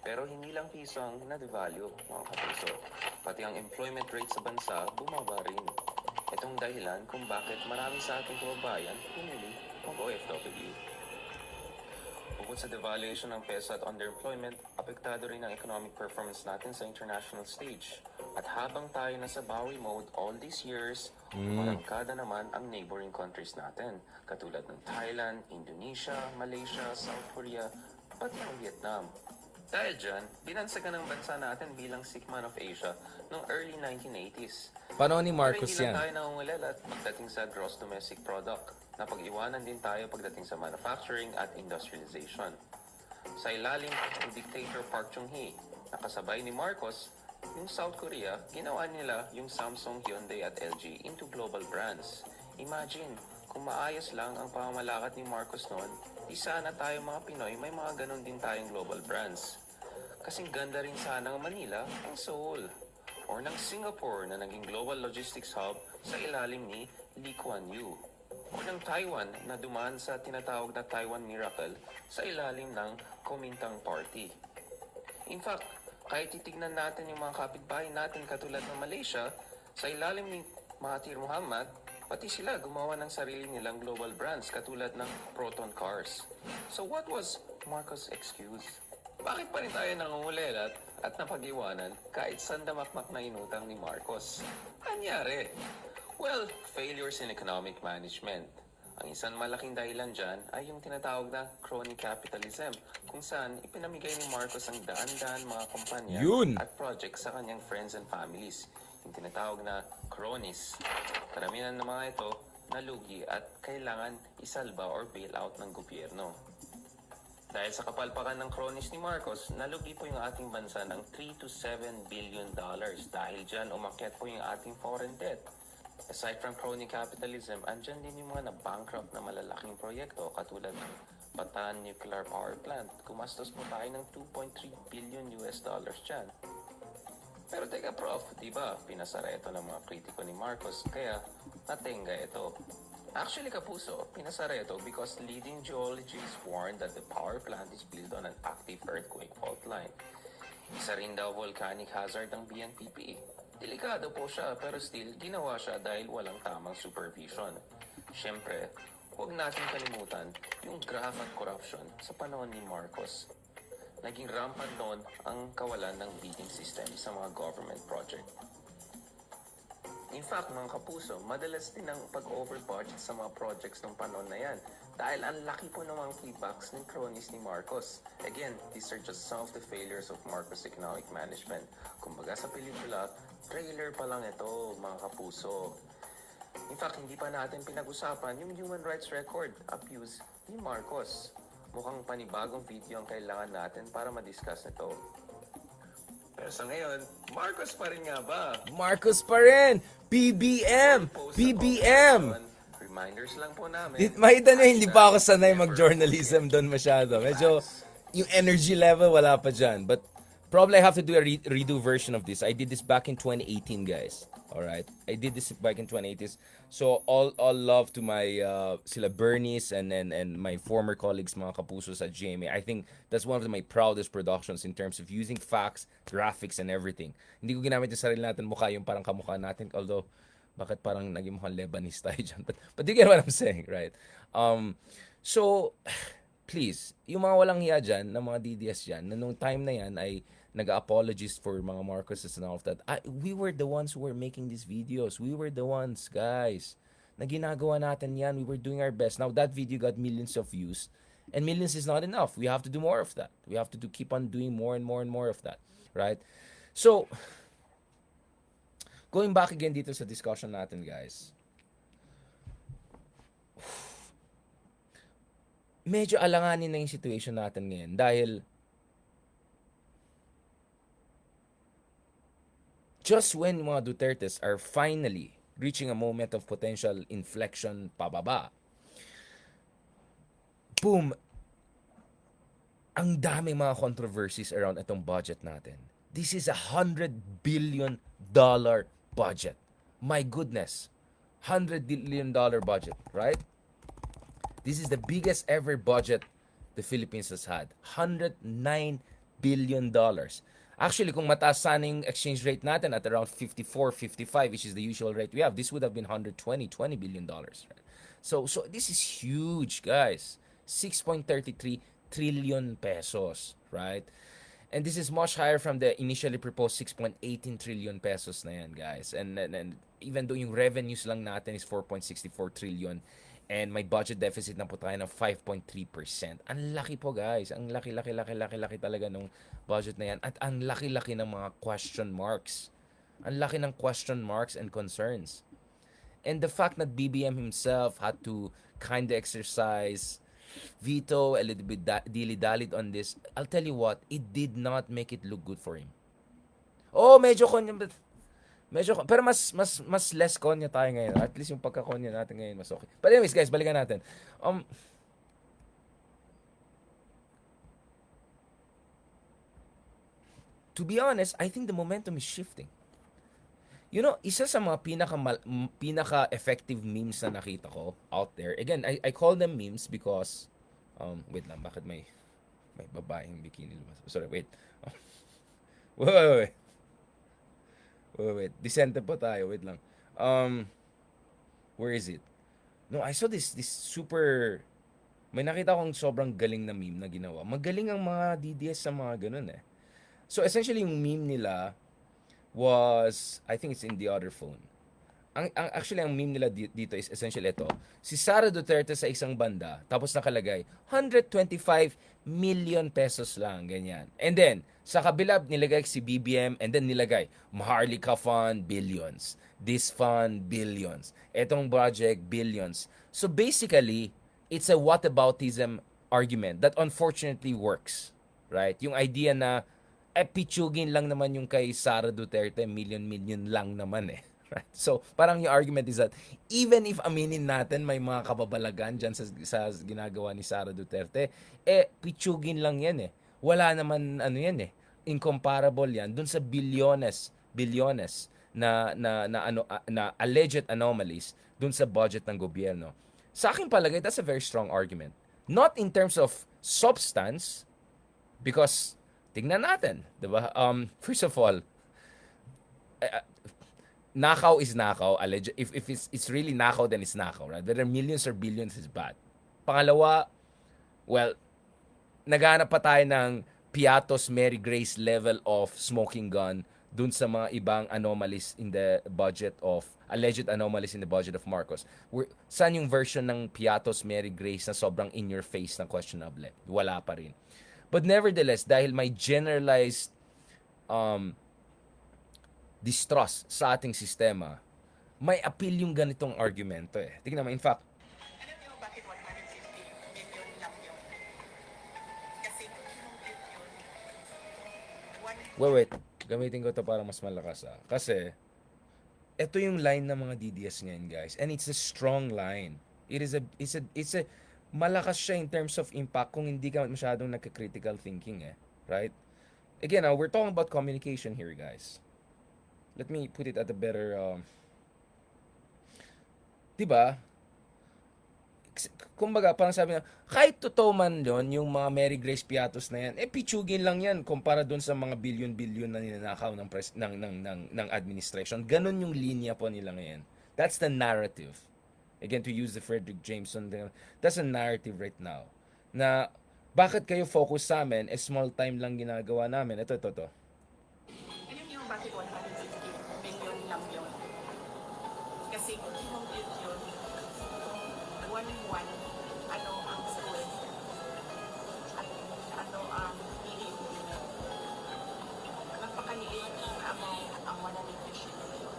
Pero hindi lang piso ang na-devalue, mga kapuso. Pati ang employment rate sa bansa bumaba rin. Itong dahilan kung bakit marami sa ating kababayan pumili mag-OFW. Bukod sa devaluation ng peso at underemployment, apektado rin ang economic performance natin sa international stage. At habang tayo nasa Bawi mode all these years, umarangkada naman ang neighboring countries natin, katulad ng Thailand, Indonesia, Malaysia, South Korea, pati ang Vietnam. Dahil dyan, binansagan ng bansa natin bilang sick man of Asia noong early 1980s. Panahon ni Marcos Pero hindi yan. lang tayo nangungulilat pagdating sa gross domestic product. Napag-iwanan din tayo pagdating sa manufacturing at industrialization. Sa ilalim ng dictator Park Chung-hee, nakasabay ni Marcos, yung South Korea, ginawa nila yung Samsung, Hyundai at LG into global brands. Imagine, kung maayos lang ang pamamalakad ni Marcos noon, di sana tayo mga Pinoy may mga ganun din tayong global brands. Kasing ganda rin sana ng Manila ang Seoul or ng Singapore na naging global logistics hub sa ilalim ni Lee Kuan Yew o ng Taiwan na dumaan sa tinatawag na Taiwan Miracle sa ilalim ng Kuomintang Party. In fact, kahit titignan natin yung mga kapitbahay natin katulad ng Malaysia, sa ilalim ni Mahathir Mohamad, pati sila gumawa ng sarili nilang global brands katulad ng Proton Cars. So what was Marcos' excuse? Bakit pa rin tayo nangungulilat at napag-iwanan kahit sandamakmak na inutang ni Marcos? Anyari? Well, failures in economic management. Ang isang malaking dahilan dyan ay yung tinatawag na crony capitalism, kung saan ipinamigay ni Marcos ang daan-daan mga kumpanya Yun. at projects sa kanyang friends and families, yung tinatawag na cronies. Karamihan ng mga ito nalugi at kailangan isalba or bailout ng gobyerno. Dahil sa kapalpakan ng cronies ni Marcos, nalugi po yung ating bansa ng 3 to 7 billion dollars. Dahil dyan, umakyat po yung ating foreign debt. Aside from crony capitalism, andyan din yung mga na-bankrupt na malalaking proyekto katulad ng Bataan Nuclear Power Plant. Kumastos po tayo ng 2.3 billion US dollars dyan. Pero teka prof, di ba, pinasara ito ng mga kritiko ni Marcos, kaya natenga ito. Actually, kapuso, pinasara ito because leading geologists warned that the power plant is built on an active earthquake fault line. Isa rin daw volcanic hazard ng BNPP. Delikado po siya pero still ginawa siya dahil walang tamang supervision. Siyempre, huwag natin kalimutan yung graft at corruption sa panahon ni Marcos. Naging rampant noon ang kawalan ng bidding system sa mga government project. In fact, mga kapuso, madalas din ang pag-over-budget sa mga projects ng panahon na yan dahil ang laki po ng mga kickbacks ng cronies ni Marcos. Again, these are just some of the failures of Marcos' economic management. Kumbaga sa pelikula, trailer pa lang ito, mga kapuso. In fact, hindi pa natin pinag-usapan yung human rights record abuse ni Marcos. Mukhang panibagong video ang kailangan natin para ma-discuss ito. Pero sa ngayon, Marcos pa rin nga ba? Marcos pa rin! PBM! PBM! Reminders lang po namin. Makita nyo, hindi pa ako sanay mag-journalism doon masyado. Medyo, yung energy level, wala pa dyan. But, probably I have to do a redo version of this. I did this back in 2018, guys. Alright? I did this back in 2018. So, all love to my, sila Bernice and my former colleagues, mga kapusos at GMA. I think that's one of my proudest productions in terms of using facts, graphics, and everything. Hindi ko ginamit yung sarili natin mukha, yung parang kamukha natin. Although, bakit parang naging mukhang Lebanese tayo dyan? But you get what I'm saying, right? So, please, yung mga walang hiya dyan, na mga DDS dyan, na nung time na yan ay nag-apologies for mga Marcoses and all of that. We were the ones who were making these videos. We were the ones, guys, na ginagawa natin yan. We were doing our best. Now, that video got millions of views. And millions is not enough. We have to do more of that. We have to keep on doing more and more and more of that. Right? So, going back again dito sa discussion natin, guys. Medyo alanganin na yung situation natin ngayon dahil just when mga Dutertes are finally reaching a moment of potential inflection pababa, boom, ang daming mga controversies around itong budget natin. This is $100 billion budget. My goodness. $100 billion budget, right? This is the biggest ever budget the Philippines has had. $109 billion. Actually, kung mataas sana yung exchange rate natin at around 54, 55, which is the usual rate we have, this would have been 120 billion dollars. Right? So this is huge, guys. 6.33 trillion pesos, right? And this is much higher from the initially proposed 6.18 trillion pesos na yan, guys. And even though yung revenues lang natin is 4.64 trillion and may budget deficit na po tayo ng 5.3%. Ang laki po, guys. Ang laki talaga ng budget na yan. At ang laki ng mga question marks. Ang laki ng question marks and concerns. And the fact that BBM himself had to kind of exercise veto, a little bit dilly-dallied on this, I'll tell you what, it did not make it look good for him. Oh, pero mas less konya tayo ngayon. At least yung pagka-konya natin ngayon mas okay. But anyways, guys, balikan natin. To be honest, I think the momentum is shifting. You know, isa sa mga pinaka-effective memes na nakita ko out there. Again, I call them memes because wait lang, bakit may babaeng bikini lumabas? Sorry, wait. Wait. Decente po tayo, wait lang. Where is it? No, I saw this super may nakita akong sobrang galing na meme na ginawa. Magaling ang mga DDS sa mga ganun eh. So essentially yung meme nila was, I think it's in the other phone. Actually, ang meme nila dito is essentially ito. Si Sara Duterte sa isang banda, tapos nakalagay, 125 million pesos lang, ganyan. And then, sa kabila, nilagay si BBM, and then nilagay, Maharlika Fund, billions. This fund, billions. Etong project, billions. So basically, it's a whataboutism argument that unfortunately works. Right? Yung idea na, pitsugin lang naman yung kay Sara Duterte, million lang naman eh. Right? So, parang yung argument is that even if aminin natin may mga kababalagan dyan sa ginagawa ni Sara Duterte, pitsugin lang yan eh. Wala naman yan eh. Incomparable yan dun sa bilyones na alleged anomalies dun sa budget ng gobyerno. Sa akin palagay, that's a very strong argument. Not in terms of substance, because tingnan natin, 'di ba? First of all, nakaw is nakaw. If it's really nakaw, then it's nakaw, right? Whether millions or billions is bad. Pangalawa, well, naghanap pa tayo ng Piatos Mary Grace level of smoking gun dun sa mga ibang anomalies in the budget of, alleged anomalies in the budget of Marcos. Saan yung version ng Piatos Mary Grace na sobrang in your face na questionable? Wala pa rin. But nevertheless, dahil may generalized distrust sa ating sistema, may appeal yung ganitong argumento eh. Tingnan mo, in fact, alam niyo bakit 150 million lang yun? Kasi kung kinumpute yun, wait. Gamitin ko to para mas malakas ah. Kasi, ito yung line ng mga DDS ngayon, guys. And it's a strong line. It's a malakas siya in terms of impact kung hindi ka masyadong nagka-critical thinking eh. Right? Again, we're talking about communication here, guys. Let me put it at a better, diba? Kumbaga, parang sabi na, kahit totoo man yun, yung mga Mary Grace Piatos na yan, pitsugin lang yan kumpara dun sa mga billion na ninanakaw ng administration. Ganon yung linya po nila ngayon. That's the narrative. Again, to use the Frederick Jameson, that's a narrative right now. Na, bakit kayo focus sa amin, small time lang ginagawa namin. Ito. alam niyo bakit 150 million lang yun? Kasi kung kinumpute yun, one, ano ang suwet at ano ang hilihin nila. Napakaliit ang amount ang 150 million.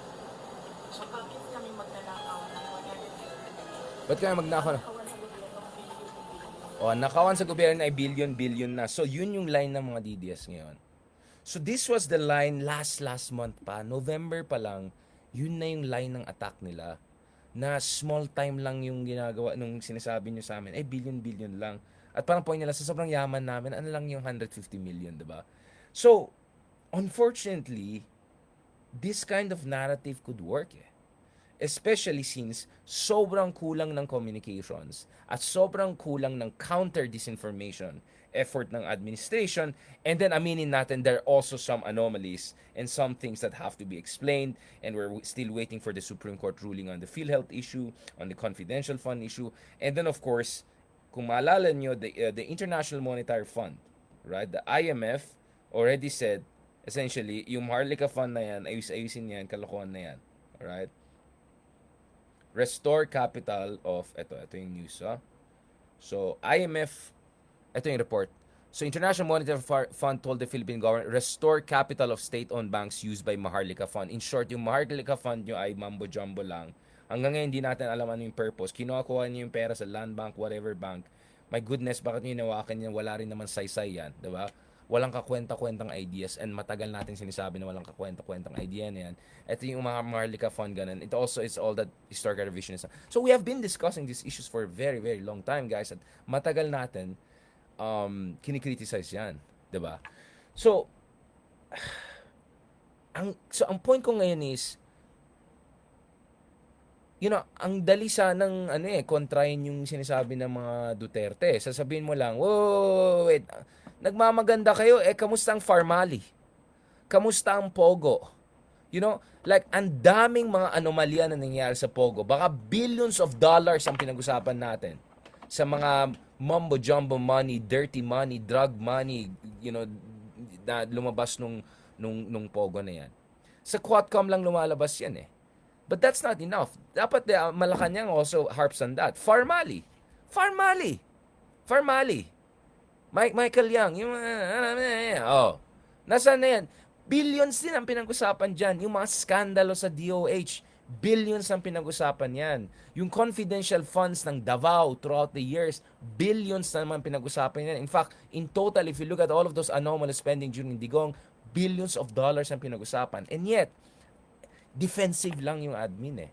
So bakit kami magnanakaw ng 150 million? Ba't kaya magnakaw na? Kawan sa gobyerno, billion. O, nakawan sa gobyerno ay billion na. So, yun yung line ng mga DDS ngayon. So, this was the line last month pa. November pa lang, yun na yung line ng attack nila. Na small time lang yung ginagawa nung sinasabi nyo sa amin. Billion lang. At parang point nila, sa sobrang yaman namin, ano lang yung 150 million, diba? So, unfortunately, this kind of narrative could work eh. Especially since sobrang kulang ng communications at sobrang kulang ng counter-disinformation effort ng administration. And then aminin natin, there are also some anomalies and some things that have to be explained, and we're still waiting for the Supreme Court ruling on the PhilHealth issue, on the confidential fund issue, and then of course, kung maalala nyo, the International Monetary Fund, right, the IMF already said, essentially, yung Maharlika Fund na yan, ayus-ayusin yan, kalokohan na yan. Alright? Restore capital of, ito yung news, ha? So, IMF, ito yung report. So, International Monetary Fund told the Philippine government, restore capital of state-owned banks used by Maharlika Fund. In short, yung Maharlika Fund nyo ay mambo-jumbo lang. Hanggang ngayon, hindi natin alam ano yung purpose. Kinuha nyo yung pera sa land bank, whatever bank. My goodness, bakit nyo hinawakan yan? Wala rin naman saysay yan, di ba? Walang kakwenta-kwentang ideas, and matagal natin sinasabi na walang kakwenta-kwentang idea na yan. Ito yung mga Maharlika Fund, ganun. It also is all that historical revisionism. So we have been discussing these issues for a very, very long time, guys. At matagal natin kinikriticize yan, 'di ba? So ang point ko ngayon is, ang dali sanang kontrahin yung sinasabi ng mga Duterte. Sasabihin mo lang, "Whoa, wait. Nagmamaganda kayo, kamusta ang Farmali? Kamusta ang Pogo?" Like, ang daming mga anomalya na nangyayari sa Pogo. Baka billions of dollars ang pinag-usapan natin sa mga mumbo-jumbo money, dirty money, drug money, na lumabas nung Pogo na yan. Sa Quadcom lang lumalabas yan eh. But that's not enough. Dapat Malacanang also harps on that. Farmali. Michael Young, nasaan na yan? Billions din ang pinag-usapan dyan. Yung mga skandalo sa DOH, billions ang pinag-usapan yan. Yung confidential funds ng Davao throughout the years, billions na naman pinag-usapan yan. In fact, in total, if you look at all of those anomalous spending during Digong, billions of dollars ang pinag-usapan. And yet, defensive lang yung admin eh.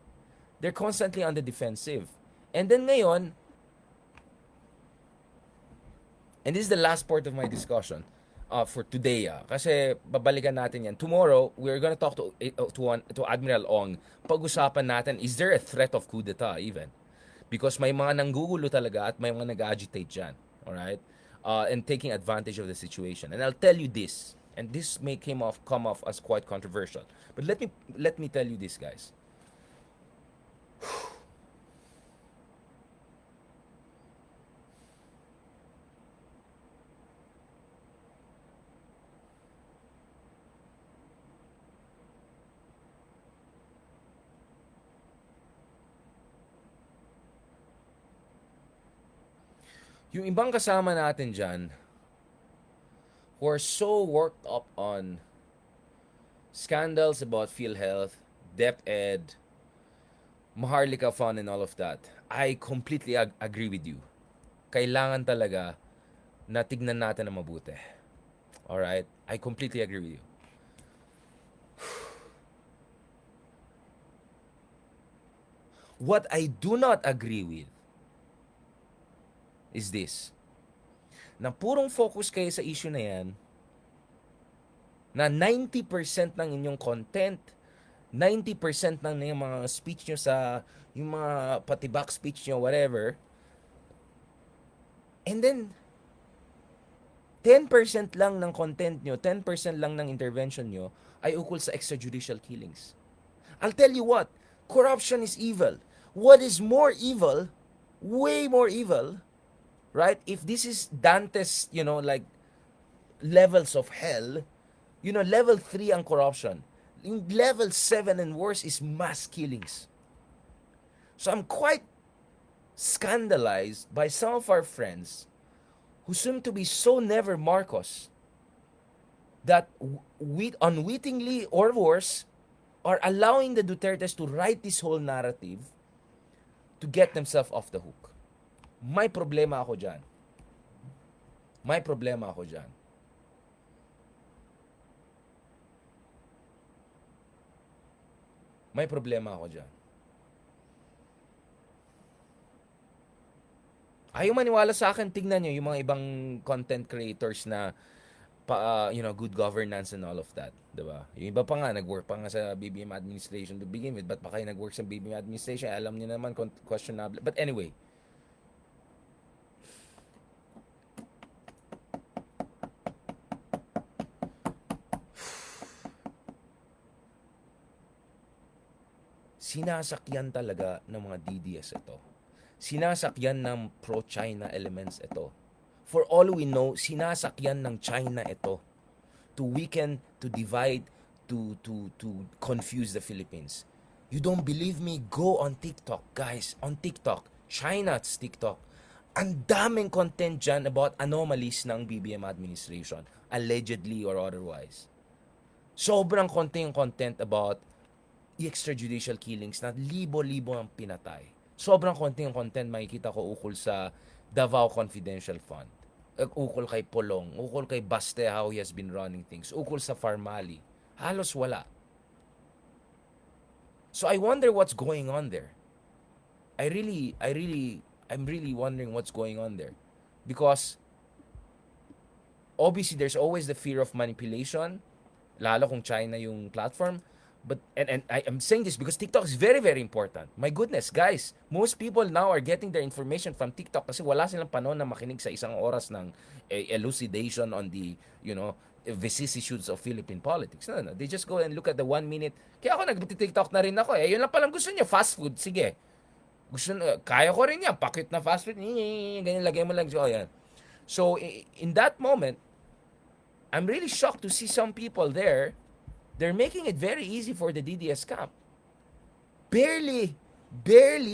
They're constantly on the defensive. And then ngayon, and this is the last part of my discussion for today. Kasi babalikan natin yan. Tomorrow, we're gonna talk to Admiral Ong. Pag-usapan natin, is there a threat of coup d'etat even? Because may mga nanggugulo talaga at may mga nag-agitate dyan. Alright? And taking advantage of the situation. And I'll tell you this, and this may come off as quite controversial. But let me tell you this, guys. Yung ibang kasama natin dyan who are so worked up on scandals about PhilHealth, DepEd, Maharlika Fund, and all of that, I completely agree with you. Kailangan talaga na tignan natin na mabuti. Alright? I completely agree with you. What I do not agree with is this. Na purong focus kayo sa issue na yan, na 90% ng inyong content, 90% ng yung mga speech nyo yung mga patibak speech nyo, whatever, and then, 10% lang ng content nyo, 10% lang ng intervention nyo, ay ukol sa extrajudicial killings. I'll tell you what, corruption is evil. What is more evil, way more evil, right? If this is Dante's, like, levels of hell, level 3 ang corruption. Yung level 7 and worse is mass killings. So I'm quite scandalized by some of our friends who seem to be so never Marcos that unwittingly or worse are allowing the Dutertes to write this whole narrative to get themselves off the hook. May problema ako dyan. May problema ako dyan. May problema ako dyan. Ayaw maniwala sa akin, tignan nyo yung mga ibang content creators na good governance and all of that, 'di ba? Yung iba pa nga nag-work pa nga sa BBM administration to begin with. Ba't pa kayo nag-work sa BBM administration? Alam niyo naman questionable. But anyway, sinasakyan talaga ng mga DDS ito. Sinasakyan ng pro-China elements ito. For all we know, sinasakyan ng China ito to weaken, to divide, to confuse the Philippines. You don't believe me? Go on TikTok, guys. On TikTok, China's TikTok. Ang daming content dyan about anomalies ng BBM administration, allegedly or otherwise. Sobrang konti yung content about extrajudicial killings na libo-libo ang pinatay. Sobrang konti yung content makikita ko ukol sa Davao Confidential Fund. Ukol kay Polong, ukol kay Baste, how he has been running things, ukol sa Farmali. Halos wala. So I wonder what's going on there. I'm really wondering what's going on there. Because obviously there's always the fear of manipulation, lalo kung China yung platform. But and I am saying this because TikTok is very, very important. My goodness, guys, most people now are getting their information from TikTok kasi wala silang panahon na makinig sa isang oras ng elucidation on the, vicissitudes of Philippine politics. No. They just go and look at the 1 minute. Kaya ako nag-TikTok na rin ako. Yun lang palang gusto niya, fast food. Sige. Kaya ko rin yan. Pakit na fast food. Ganyan, lagay mo lang. So, yan. So, in that moment, I'm really shocked to see some people there. They're making it very easy for the DDS camp. Barely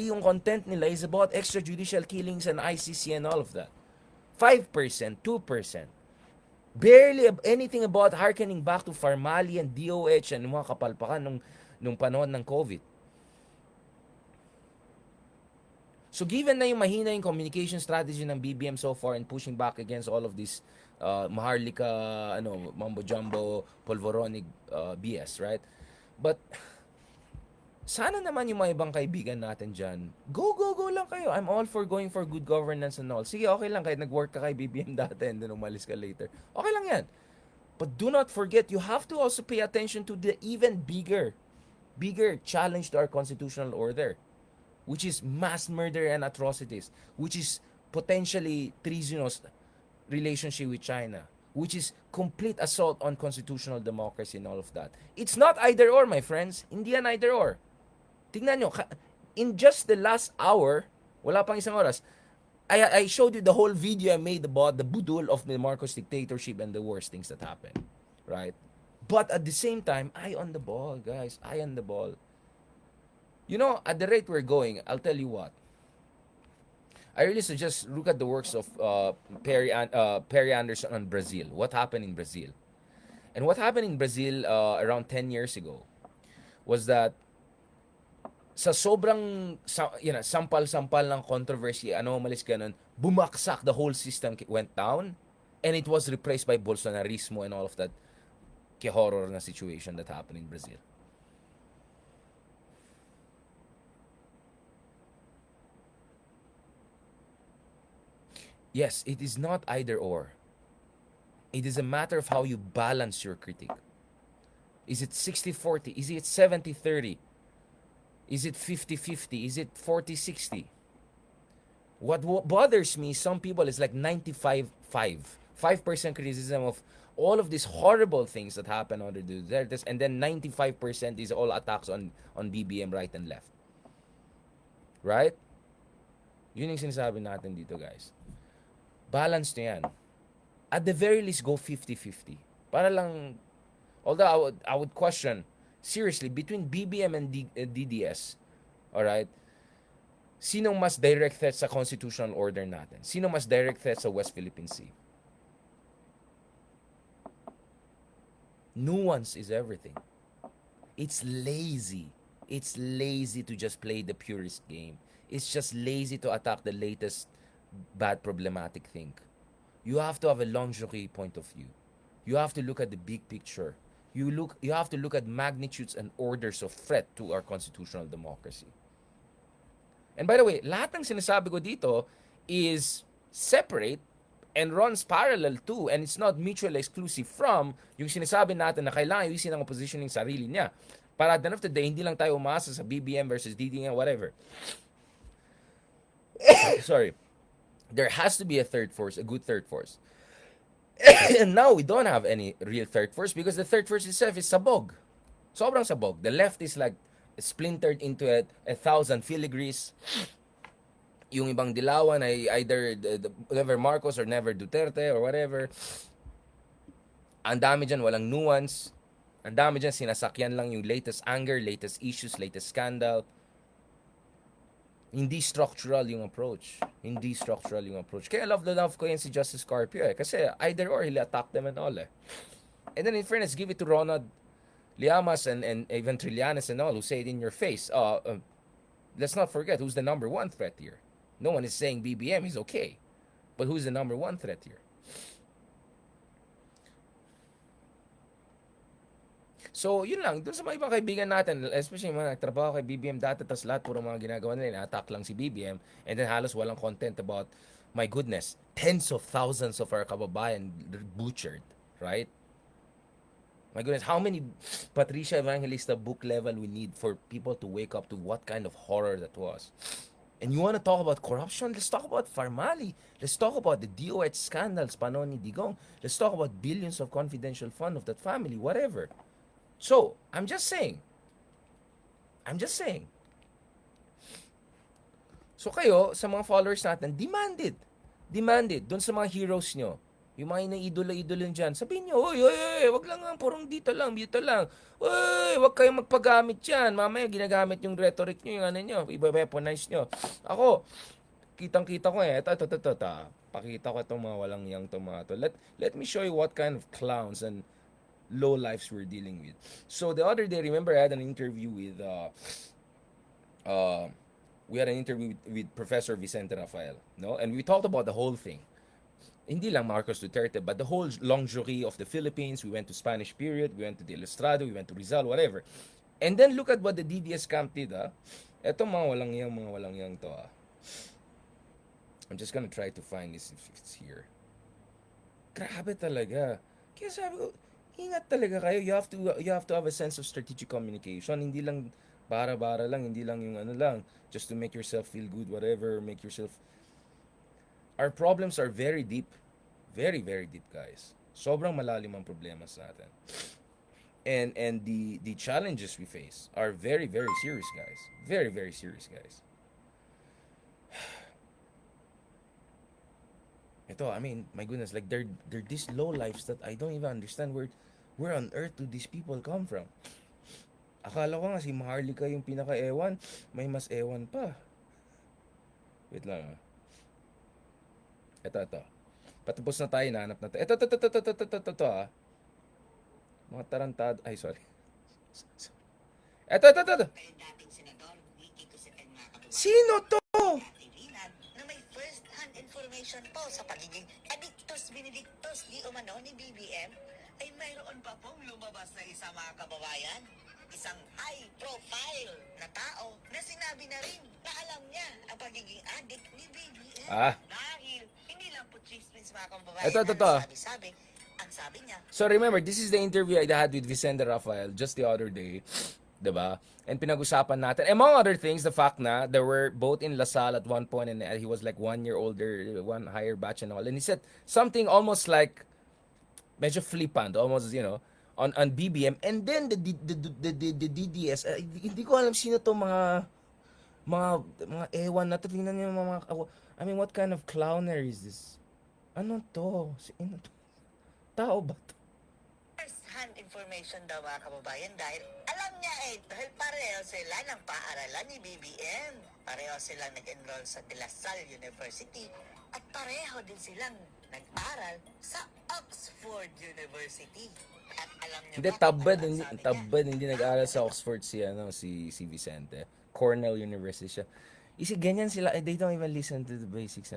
yung content nila is about extrajudicial killings and ICC and all of that. 5%, 2%. Barely anything about hearkening back to Farmali and DOH and mga kapalpakan nung panahon ng COVID. So given na yung mahina yung communication strategy ng BBM so far in pushing back against all of this maharlika, mambo jumbo, polvoronic BS, right? But sana naman yung mga ibang kaibigan natin dyan, go lang kayo. I'm all for going for good governance and all. Sige, okay lang kahit nag-work ka kay BBM dati and then umalis ka later. Okay lang yan. But do not forget, you have to also pay attention to the even bigger challenge to our constitutional order, which is mass murder and atrocities, which is potentially treasonous relationship with China, which is complete assault on constitutional democracy and all of that. It's not either or, my friends. Hindi yan either or. Tingnan nyo, in just the last hour, wala pang isang oras, I showed you the whole video I made about the budul of the Marcos dictatorship and the worst things that happened. Right? But at the same time, eye on the ball, guys. Eye on the ball. At the rate we're going, I'll tell you what. I really suggest look at the works of Perry Anderson on Brazil. What happened in Brazil? And what happened in Brazil around 10 years ago was that sa sobrang sampal-sampal ng controversy, anomalies ganun, bumaksak, the whole system went down and it was replaced by Bolsonarismo and all of that horror na situation that happened in Brazil. Yes, it is not either or. It is a matter of how you balance your critique. Is it 60-40? Is it 70-30? Is it 50-50? Is it 40-60? What bothers me, some people, is like 95-5. 5% criticism of all of these horrible things that happen under the Dutertes, and then 95% is all attacks on BBM right and left. Right? Yun yung sinasabi natin dito, guys. Balance nyo yan. At the very least, go 50-50. Para lang, although I would question, seriously, between BBM and DDS, alright, sinong mas direct threat sa constitutional order natin? Sino mas direct threat sa West Philippine Sea? Nuance is everything. It's lazy. It's lazy to just play the purist game. It's just lazy to attack the latest bad problematic thing. You have to have a lingerie point of view. You have to look at the big picture. You have to look at magnitudes and orders of threat to our constitutional democracy. And by the way, lahat ng sinasabi ko dito is separate and runs parallel to, and it's not mutually exclusive from, yung sinasabi natin na kailangan ayusin ang opposition ng sarili niya. Para at the end of the day, hindi lang tayo umasa sa BBM versus DDM, whatever. Sorry. There has to be a third force, a good third force. And now we don't have any real third force because the third force itself is sabog. Sobrang sabog. The left is like splintered into a thousand filigrees. Yung ibang dilawan ay either never Marcos or never Duterte or whatever. Ang dami dyan, walang nuance. Ang dami dyan, sinasakyan lang yung latest anger, latest issues, latest scandal. Hindi structural yung approach. Hindi structural yung approach. Kaya love ko yan si Justice Carpio eh. Kasi either or, he'll attack them and all eh. And then in fairness, give it to Ronald Llamas and even Trillanes and all who say it in your face. Let's not forget who's the number one threat here. No one is saying BBM is okay. But who's the number one threat here? So, yun lang. Doon sa mga ibang kaibigan natin, especially mga nagtrabaho kay BBM dati, tas lahat puro mga ginagawa nila, attack lang si BBM, and then halos walang content about, my goodness, tens of thousands of our kababayan butchered, right? My goodness, how many Patricia Evangelista book level we need for people to wake up to what kind of horror that was? And you want to talk about corruption? Let's talk about Farmali. Let's talk about the DOH scandals, panon ni Digong. Let's talk about billions of confidential fund of that family, whatever. So, I'm just saying. So kayo, sa mga followers natin, demand it. Doon sa mga heroes nyo. Yung mga iniidolo-idolo dyan, sabihin nyo, oy, wag lang purong dito lang. Oy, wag kayong magpagamit yan. Mamaya ginagamit yung rhetoric nyo, yung ano nyo, i-weaponize nyo. Ako, kitang-kita ko eh. Ito. Pakita ko itong mga walang yang tomato. Let me show you what kind of clowns and low lives we're dealing with. So the other day, remember I had an interview with with Professor Vicente Rafael, no? And we talked about the whole thing. Hindi lang Marcos Duterte, but the whole lingerie of the Philippines. We went to Spanish period, we went to the Ilustrado, we went to Rizal, whatever. And then look at what the DDS camp did, Eto mga walang yang to, I'm just gonna try to find this if it's here. Grabe talaga. Kaya sabi ko, ingat talaga kayo. You have to have a sense of strategic communication. Hindi lang bara-bara lang, hindi lang yung ano lang, just to make yourself feel good, whatever, make yourself. Our problems are very deep. Very, very deep, guys. Sobrang malalim ang problema sa atin. And the challenges we face are very, very serious, guys. Very, very serious, guys. Ito, I mean, my goodness, like they're these low lives that I don't even understand where on earth do these people come from? Akala ko nga si Maharlika yung pinaka-ewan, may mas ewan pa. Wait lang. Ito. Patapos na tayo, nahanap na tayo. Ito. Mga tarantado. Ay, sorry. Ito. Sino to? Na may first-hand information po sa pagiging adictus benedictus di umano ni BBM, ay mayroon pa pong lumabas na isang mga kababayan, isang high-profile na tao na sinabi na rin na alam niya ang pagiging addict ni BBM. Dahil hindi lang po chismis mga kababayan Ito. sabi-sabi, ang sabi niya. So remember, this is the interview I had with Vicente Rafael just the other day. Diba? And pinag-usapan natin, among other things, the fact na they were both in LaSalle at one point and he was like 1 year older, one higher batch and all. And he said something almost like, medyo flippant, almost, on BBM. And then the DDS, hindi ko alam sino to mga ewan na to. Tingnan niyo mga, I mean, what kind of clowner is this? Ano to? Sino to? Tao ba to? First-hand information daw mga kababayan dahil alam niya dahil pareho sila ng paaralan ni BBM. Pareho silang nag-enroll sa De La Salle University at pareho din silang nag-aral sa Oxford University. At alam niyo Hindi, tabad, hindi nag-aaral sa Oxford si Vicente. Cornell University siya. Ganyan sila, they don't even listen to the basics,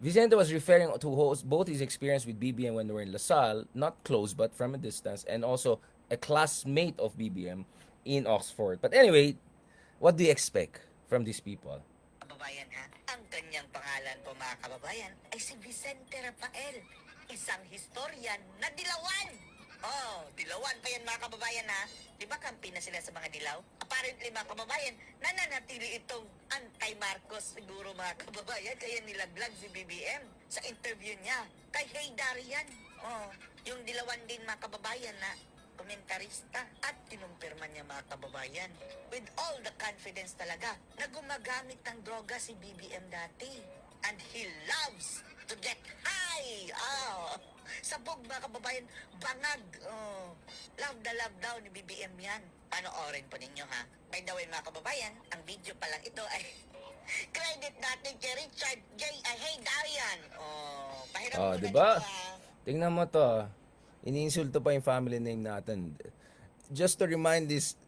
Vicente was referring to both his experience with BBM when they were in LaSalle, not close but from a distance, and also a classmate of BBM in Oxford. But anyway, what do you expect from these people? Kababayan Ang kanyang pangalan po mga kababayan ay si Vicente Rafael, isang historian na dilawan. Oh, dilawan pa yan mga kababayan ha. Di ba kampi na sila sa mga dilaw? Apparently mga kababayan, nananatili itong anti-Marcos siguro mga kababayan. Kaya nilaglag si BBM sa interview niya kay Hey Darian. Oh, yung dilawan din mga kababayan na komentarista at kinumpirma niya mga kababayan with all the confidence talaga na gumagamit ng droga si BBM dati and he loves to get high. Sabog mga kababayan, bangag. Love daw ni BBM yan. Panoorin po ninyo ha. By the way mga kababayan, ang video pa lang ito ay credit natin kay Richard J. Hey Darian. Pahiram ko na Di ba? dito ha. Tingnan mo to. Iniinsulto pa yung family name natin. Just to remind this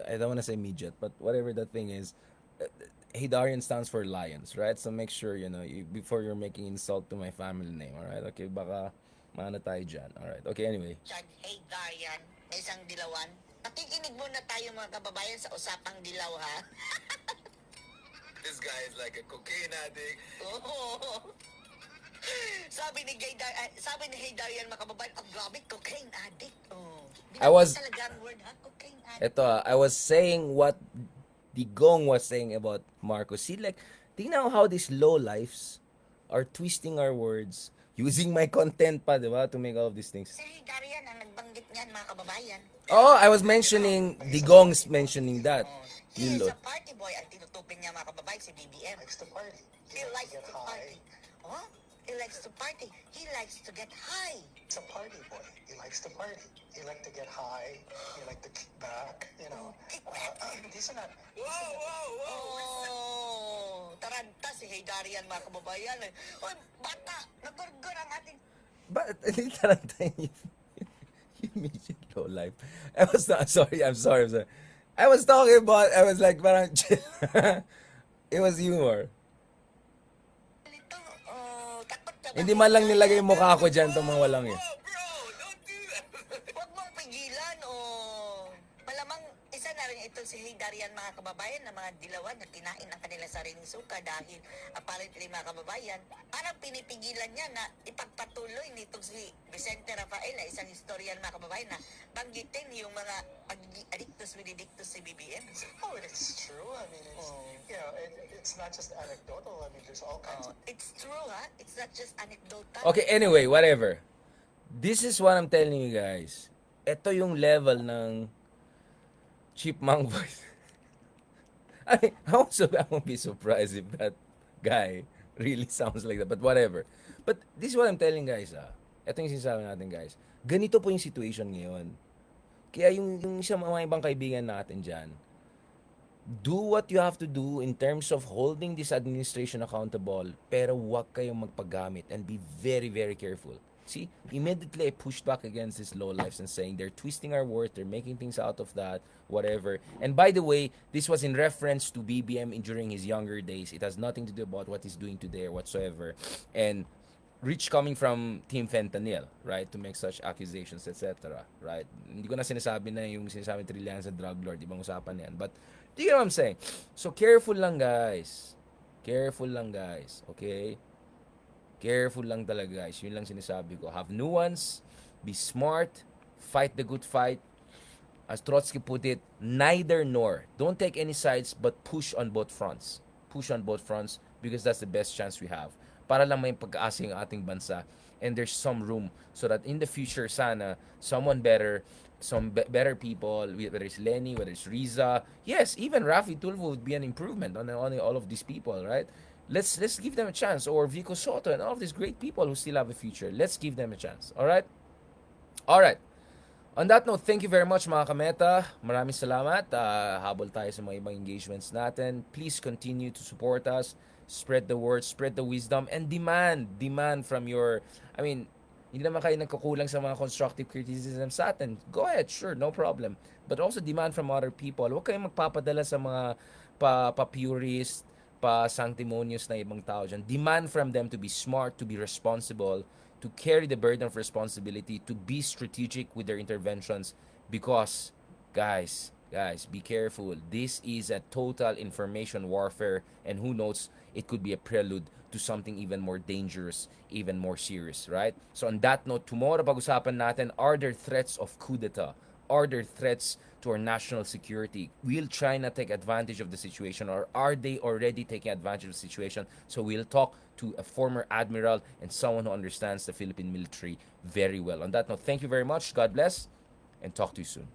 I don't want to say midget, but whatever that thing is, Hidarian stands for lions, right? So make sure, before you're making insult to my family name, alright? Okay, baka maano tayo dyan. Alright, okay, anyway. Hey Darian, may isang dilawan. Pakikinig muna tayo mga kababayan sa usapang dilaw ha. This guy is like a cocaine addict. Oo. Sabi ni Hey Darian mga kababayan, grabe, cocaine addict. I was- Talaga ang word ha, cocaine addict. Ito, I was saying what Digong was saying about Marcos. See, like, tingnan mo how these lowlifes are twisting our words, using my content pa, di ba, to make all of these things. Si Hey Darian ang nagbanggit niyan mga kababayan. Oh, I was mentioning, Digong's mentioning that. He Yung is lo- a party boy. Ang tinutupin niya mga kababayan si BBM. likes to party. He likes to party. Oh? He likes to party. He likes to get high. He's a party boy. He likes to party. He likes to get high. He likes to kick back. These are not. Taranta si Hey Darian mga kababayan. Oy, bata, nagurgur ang ating... But hindi tarantay you mentioned low life. I'm sorry. I was talking about, I was like, parang chill. It was humor. Ito, takot ka ba? Hindi man lang nilagay yung mukha ko dyan, itong mga walang yun. Bro, don't do that. Huwag mong pigilan, malamang isa na rin ito si Hey Darian mga kababayan na mga dilawan na kinain ang kanilang sariling suka dahil apparently mga kababayan, parang pinipigilan niya na ipagpatuloy nitong si Vicente Rafael na isang historian mga kababayan na banggitin yung mga adictus vinidictus si BBM. Oh, it's true. I mean, it's not just anecdotal. I mean, there's all kinds of. It's true ha? It's not just anecdotal. Okay, anyway, whatever. This is what I'm telling you guys. Ito yung level ng chipmunk voice. I won't be surprised if that guy really sounds like that. But whatever. But this is what I'm telling guys. Ito yung sinasabi natin guys. Ganito po yung situation ngayon. Kaya yung sa mga ibang kaibigan natin dyan, do what you have to do in terms of holding this administration accountable, pero huwag kayong magpagamit and be very, very careful. See, immediately I pushed back against these lowlifes and saying they're twisting our words, they're making things out of that, whatever. And by the way, this was in reference to BBM during his younger days. It has nothing to do about what he's doing today or whatsoever. And Rich coming from Team Fentanyl, right, to make such accusations, etc., right? Hindi ko na sinasabi na yung sinasabi trillion sa drug lord, ibang usapan yan. But, do you know what I'm saying? So, careful lang, guys. Careful lang, guys. Okay? Careful lang talaga, guys. Yun lang sinasabi ko. Have nuance, be smart, fight the good fight. As Trotsky put it, neither nor. Don't take any sides, but push on both fronts. Push on both fronts because that's the best chance we have. Para lang may pag-asa yung ating bansa. And there's some room so that in the future, sana, someone better, better people, whether it's Lenny, whether it's Riza, yes, even Rafi Tulfo would be an improvement on all of these people, right? Let's give them a chance. Or Vico Soto and all of these great people who still have a future. Let's give them a chance. Alright? Alright. On that note, thank you very much mga kameta. Maraming salamat. Habol tayo sa mga ibang engagements natin. Please continue to support us. Spread the word, spread the wisdom, and demand from your, hindi naman kayo nagkukulang sa mga constructive criticism sa atin. Go ahead, sure, no problem. But also demand from other people. Huwag kayong magpapadala sa mga pa-purist, pa-sanctimonious na ibang tao dyan. Demand from them to be smart, to be responsible, to carry the burden of responsibility, to be strategic with their interventions. Because, guys, Guys, be careful. This is a total information warfare, and who knows, it could be a prelude to something even more dangerous, even more serious, right? So on that note, tomorrow pag-usapan natin, are there threats of coup d'etat? Are there threats to our national security? Will China take advantage of the situation, or are they already taking advantage of the situation? So we'll talk to a former admiral and someone who understands the Philippine military very well. On that note, thank you very much. God bless, and talk to you soon.